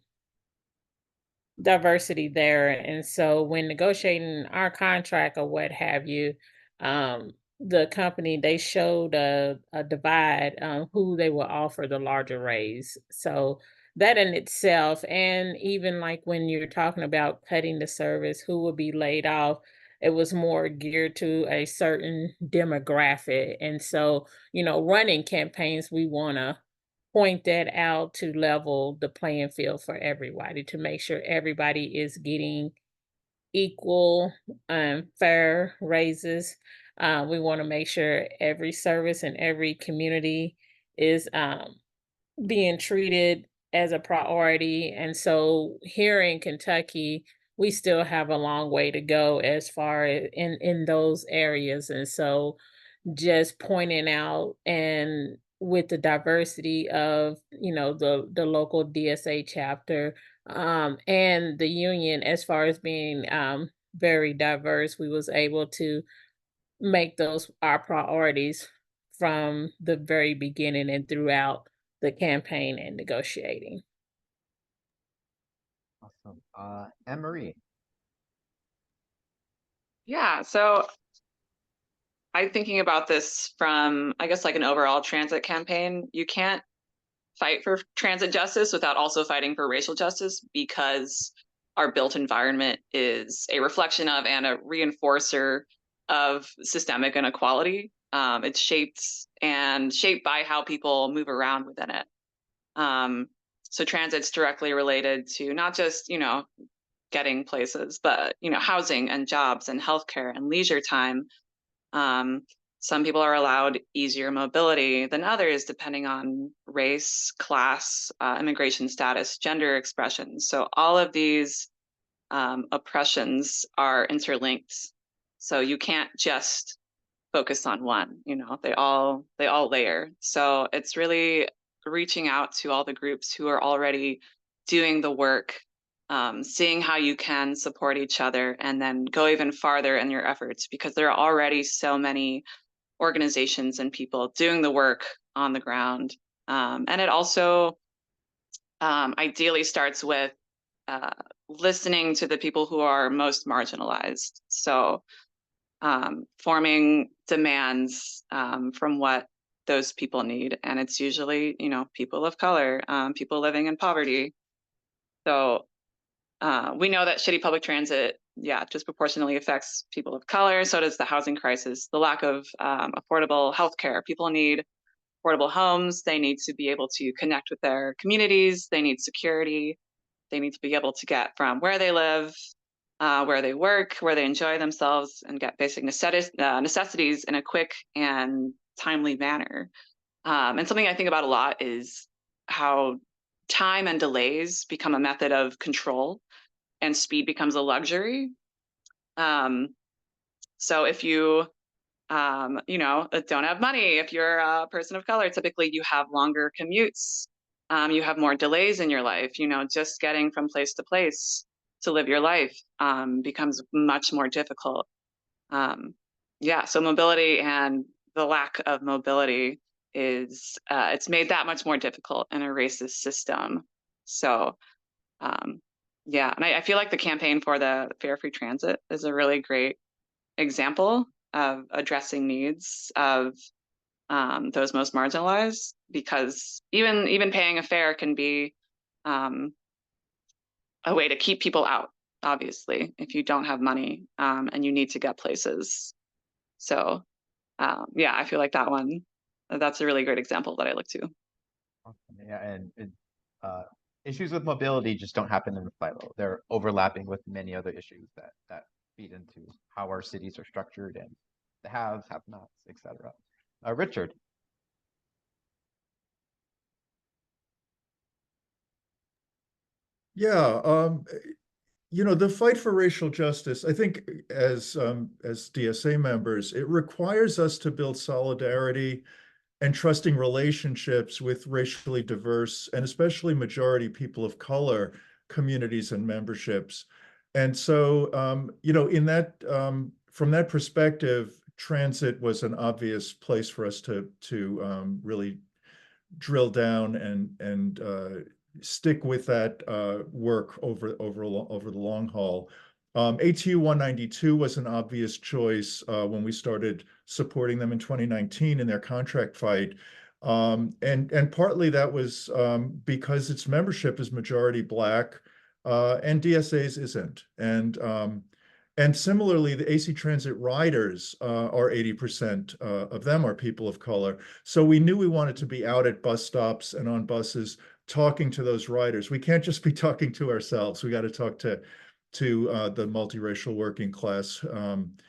diversity there. And so when negotiating our contract or what have you, the company, they showed a divide who they will offer the larger raise. So that in itself, and even like when you're talking about cutting the service, who will be laid off, it was more geared to a certain demographic. And so, you know, running campaigns, we want to point that out to level the playing field for everybody, to make sure everybody is getting equal, fair raises. We want to make sure every service in every community is being treated as a priority. And so here in Kentucky, we still have a long way to go as far as in those areas. And so just pointing out, and with the diversity of, you know, the local DSA chapter, and the union, as far as being very diverse, we was able to make those our priorities from the very beginning and throughout the campaign and negotiating. Awesome. Anne-Marie. Yeah, so I'm thinking about this from, I guess, like an overall transit campaign. You can't fight for transit justice without also fighting for racial justice, because our built environment is a reflection of and a reinforcer of systemic inequality. It's shaped by how people move around within it. So transit's directly related to not just, getting places, but, housing and jobs and healthcare and leisure time. Some people are allowed easier mobility than others, depending on race, class, immigration status, gender expression. So all of these oppressions are interlinked. So you can't just focus on one, they all layer. So it's really reaching out to all the groups who are already doing the work, seeing how you can support each other, and then go even farther in your efforts, because there are already so many organizations and people doing the work on the ground. And it also ideally starts with listening to the people who are most marginalized. So forming demands from what those people need. And it's usually, people of color, people living in poverty. So we know that shitty public transit, disproportionately affects people of color. So does the housing crisis, the lack of affordable healthcare. People need affordable homes. They need to be able to connect with their communities. They need security. They need to be able to get from where they live, where they work, where they enjoy themselves, and get basic necessities in a quick and timely manner. And something I think about a lot is how time and delays become a method of control and speed becomes a luxury. So if you, don't have money, if you're a person of color, typically you have longer commutes. You have more delays in your life, just getting from place to place to live your life becomes much more difficult. So mobility and the lack of mobility is, it's made that much more difficult in a racist system. So, and I feel like the campaign for the Fare Free Transit is a really great example of addressing needs of those most marginalized, because even paying a fare can be a way to keep people out, obviously, if you don't have money and you need to get places. So I feel like that's a really great example that I look to. Yeah, and issues with mobility just don't happen in the silo. They're overlapping with many other issues that feed into how our cities are structured, and the haves, have-nots, etc. Richard. Yeah, the fight for racial justice, I think as DSA members, it requires us to build solidarity and trusting relationships with racially diverse and especially majority people of color communities and memberships. And so, in that, from that perspective, transit was an obvious place for us to really drill down and stick with that work over the long haul. ATU 192 was an obvious choice when we started supporting them in 2019 in their contract fight. And partly that was because its membership is majority Black and DSA's isn't. And similarly, the AC Transit riders are 80% of them are people of color. So we knew we wanted to be out at bus stops and on buses talking to those riders. We can't just be talking to ourselves. We got to talk to the multiracial working class. And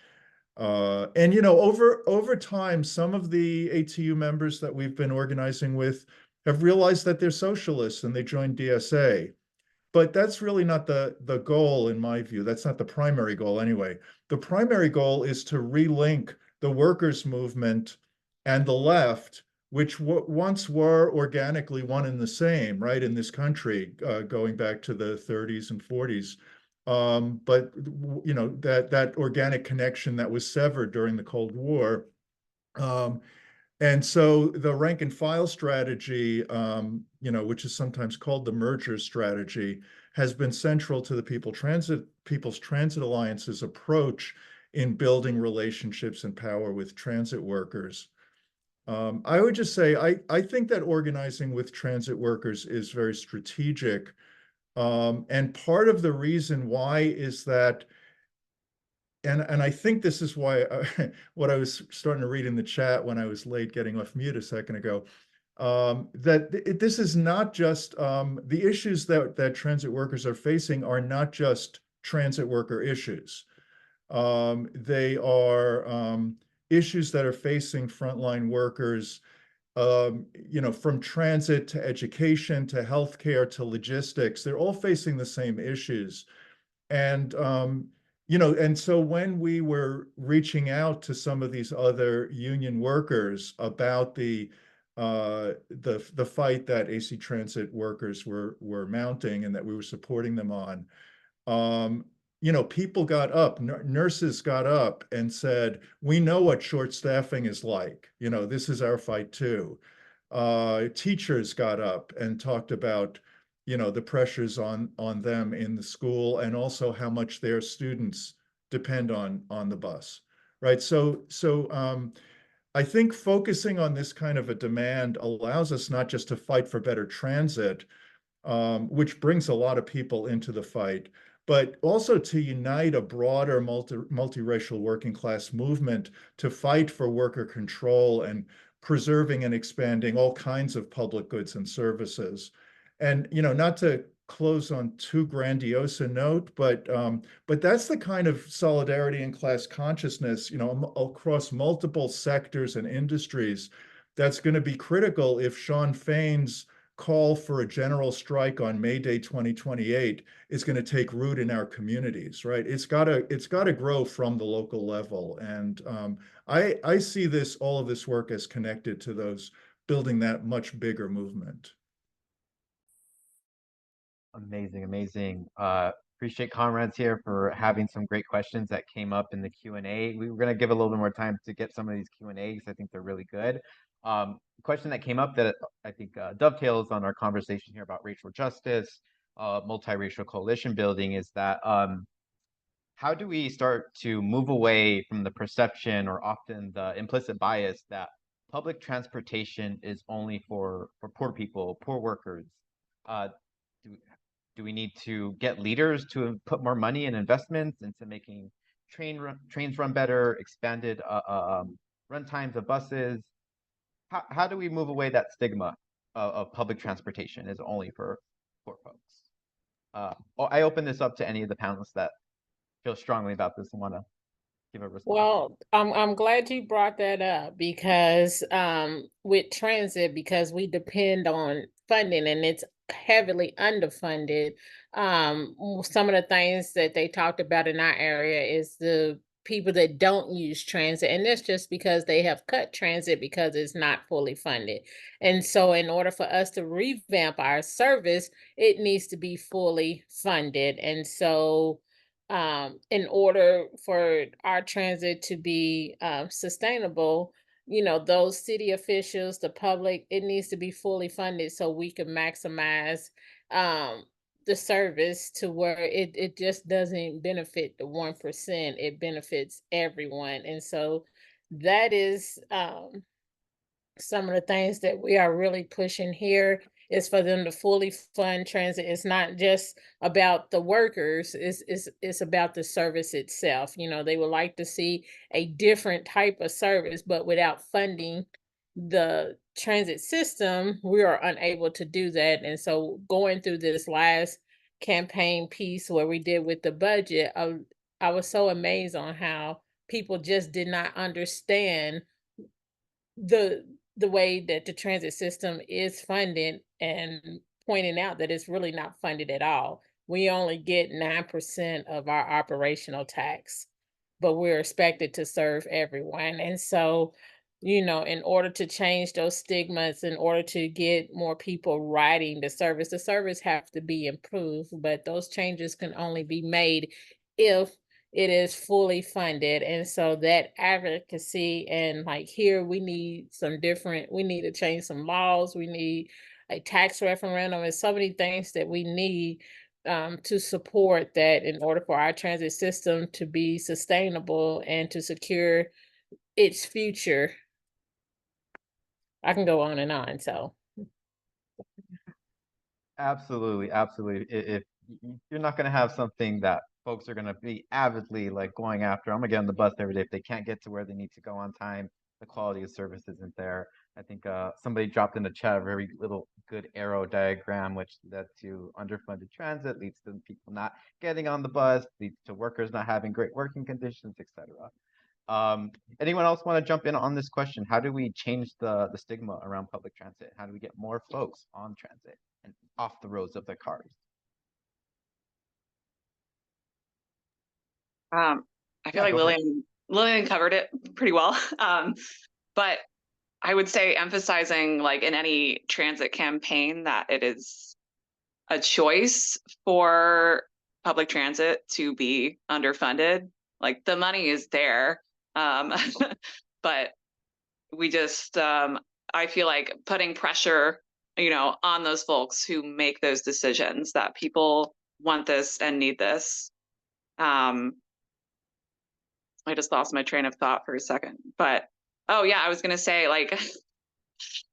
over time, some of the ATU members that we've been organizing with have realized that they're socialists and they joined DSA. But that's really not the goal, in my view. That's not the primary goal anyway. The primary goal is to relink the workers' movement and the left, which once were organically one and the same, right, in this country, going back to the 30s and 40s. But that organic connection that was severed during the Cold War. And so the rank and file strategy, which is sometimes called the merger strategy, has been central to the People's Transit Alliance's approach in building relationships and power with transit workers. I would just say, I think that organizing with transit workers is very strategic And part of the reason why is that, and I think this is why what I was starting to read in the chat when I was late getting off mute a second ago, that this is not just the issues that transit workers are facing are not just transit worker issues. They are issues that are facing frontline workers, from transit to education to healthcare to logistics. They're all facing the same issues. And and so when we were reaching out to some of these other union workers about the fight that AC Transit workers were mounting and that we were supporting them on, people got up, nurses got up and said, we know what short staffing is like. This is our fight too. Teachers got up and talked about, the pressures on them in the school and also how much their students depend on the bus, right? So I think focusing on this kind of a demand allows us not just to fight for better transit, which brings a lot of people into the fight, but also to unite a broader multiracial working class movement to fight for worker control and preserving and expanding all kinds of public goods and services. And not to close on too grandiose a note, but that's the kind of solidarity and class consciousness, across multiple sectors and industries that's going to be critical if Sean Fain's call for a general strike on May Day 2028 is going to take root in our communities, right? It's got to grow from the local level, and I see all of this work as connected to those building that much bigger movement. Amazing, amazing. Appreciate comrades here for having some great questions that came up in the Q&A. We were going to give a little bit more time to get some of these Q&As. I think they're really good. Question that came up that I think dovetails on our conversation here about racial justice, multiracial coalition building is that how do we start to move away from the perception or often the implicit bias that public transportation is only for poor people, poor workers? Do we need to get leaders to put more money and investments into making trains run better, expanded run times of buses? How do we move away that stigma of public transportation is only for poor folks? I open this up to any of the panelists that feel strongly about this and want to give a response. Well, I'm glad you brought that up because with transit, because we depend on funding and it's heavily underfunded. Some of the things that they talked about in our area is the people that don't use transit, and that's just because they have cut transit because it's not fully funded. And so in order for us to revamp our service, it needs to be fully funded. And so in order for our transit to be sustainable, those city officials, the public, it needs to be fully funded so we can maximize the service to where it just doesn't benefit the 1%, it benefits everyone. And so that is some of the things that we are really pushing here is for them to fully fund transit. It's not just about the workers, it's about the service itself. They would like to see a different type of service, but without funding the transit system, we are unable to do that. And so going through this last campaign piece where we did with the budget, I was so amazed on how people just did not understand the way that the transit system is funded and pointing out that it's really not funded at all. We only get 9% of our operational tax, but we're expected to serve everyone. And so, in order to change those stigmas, in order to get more people riding the service have to be improved, but those changes can only be made if it is fully funded. And so that advocacy and like here we need we need to change some laws, we need a tax referendum, and so many things that we need to support that in order for our transit system to be sustainable and to secure its future. I can go on and on. So Absolutely, absolutely. If you're not going to have something that folks are going to be avidly like going after, I'm gonna get on the bus every day. If they can't get to where they need to go on time, the quality of service isn't there. I think somebody dropped in the chat a very little good arrow diagram, which led to underfunded transit, leads to people not getting on the bus, leads to workers not having great working conditions, etc. Um, Anyone else want to jump in on this question? How do we change the stigma around public transit? How do we get more folks on transit and off the roads of their cars? I feel Yeah, like go for it. Lillian covered it pretty well. But I would say emphasizing like in any transit campaign that it is a choice for public transit to be underfunded. Like the money is there. Um, but we just I feel like putting pressure, on those folks who make those decisions that people want this and need this. I just lost my train of thought for a second. But oh yeah, I was gonna say like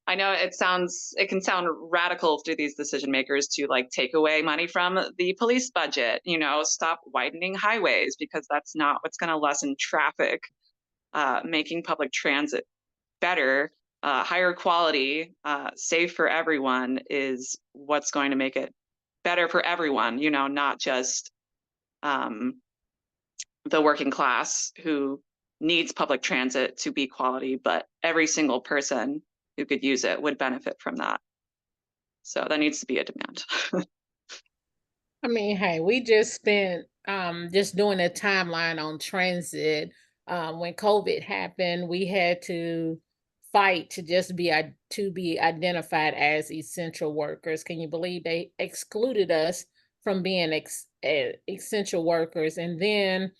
I know it can sound radical to these decision makers to like take away money from the police budget, stop widening highways because that's not what's going to lessen traffic, making public transit better, higher quality, safe for everyone is what's going to make it better for everyone, not just um, the working class who needs public transit to be quality, but every single person who could use it would benefit from that. So that needs to be a demand. I mean, hey, we just spent just doing a timeline on transit. When COVID happened, we had to fight to just to be identified as essential workers. Can you believe they excluded us from being essential workers? And then,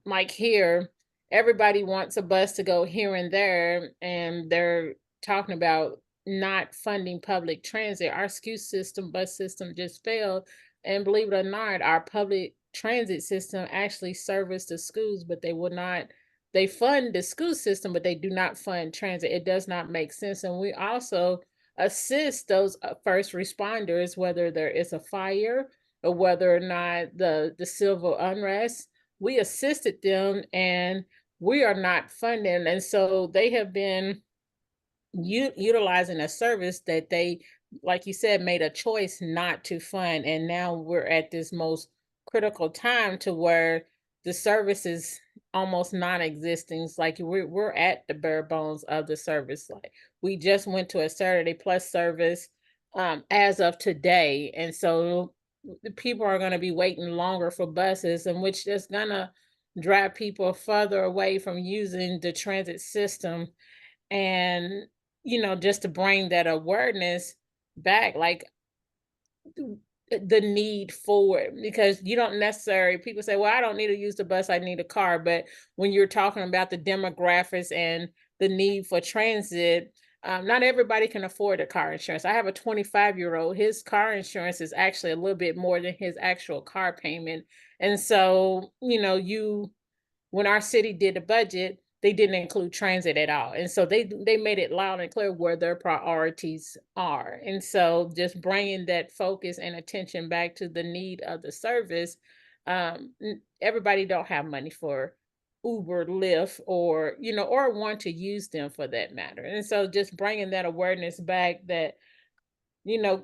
like here, everybody wants a bus to go here and there, and they're talking about not funding public transit. Our school system, bus system just failed, and believe it or not, our public transit system actually service the schools, but they fund the school system, but they do not fund transit. It does not make sense. And we also assist those first responders, whether there is a fire or whether or not the civil unrest, we assisted them and we are not funding. And so they have been utilizing a service that they, like you said, made a choice not to fund, and now we're at this most critical time to where the service is almost non-existing. It's like we're at the bare bones of the service. Like we just went to a Saturday Plus service as of today, and so the people are going to be waiting longer for buses, and which is going to drive people further away from using the transit system. And just to bring that awareness back, like the need for it, because you don't necessarily, people say, well, I don't need to use the bus, I need a car. But when you're talking about the demographics and the need for transit, not everybody can afford a car insurance. I have a 25-year-old, his car insurance is actually a little bit more than his actual car payment. And so when our city did the budget, they didn't include transit at all. And so they made it loud and clear where their priorities are. And so just bringing that focus and attention back to the need of the service. Everybody don't have money for Uber, Lyft, or or want to use them for that matter. And so just bringing that awareness back that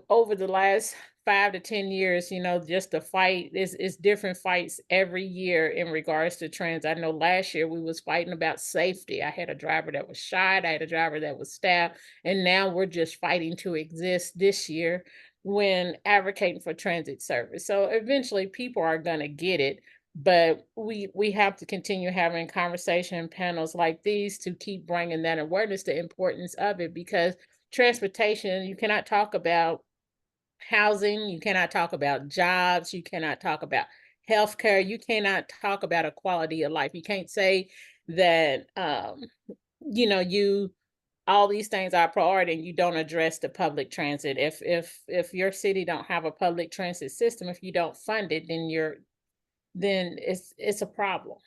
over the last 5 to 10 years, just the fight is different fights every year in regards to trans. I know last year we was fighting about safety. I had a driver that was shot, I had a driver that was stabbed, and now we're just fighting to exist this year when advocating for transit service. So eventually people are gonna get it. But we have to continue having conversation panels like these to keep bringing that awareness, the importance of it, because transportation, you cannot talk about housing, you cannot talk about jobs, you cannot talk about healthcare, you cannot talk about a quality of life. You can't say that you all these things are a priority and you don't address the public transit. If your city don't have a public transit system, if you don't fund it, then it's a problem.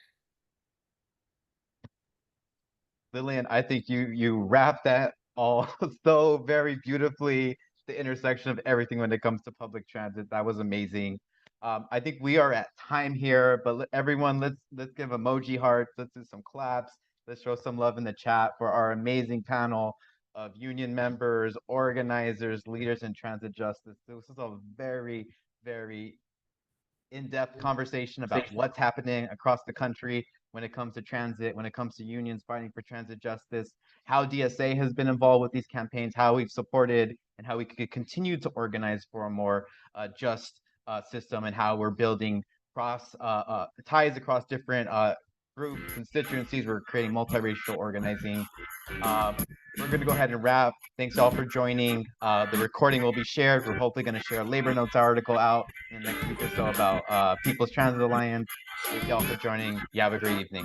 Lillian, I think you wrapped that all so very beautifully. the intersection of everything when it comes to public transit. That was amazing. I think we are at time here, but everyone, let's give emoji hearts. Let's do some claps. Let's show some love in the chat for our amazing panel of union members, organizers, leaders in transit justice. This is a very, very in-depth conversation about what's happening across the country when it comes to transit, when it comes to unions fighting for transit justice, how DSA has been involved with these campaigns, how we've supported, and how we could continue to organize for a more just system, and how we're building ties across different groups, constituencies. We're creating multiracial organizing. We're going to go ahead and wrap. Thanks all for joining. The recording will be shared. We're hopefully going to share a labor notes article out in the next week or so about People's Transit Alliance. Thank y'all for joining. You have a great evening.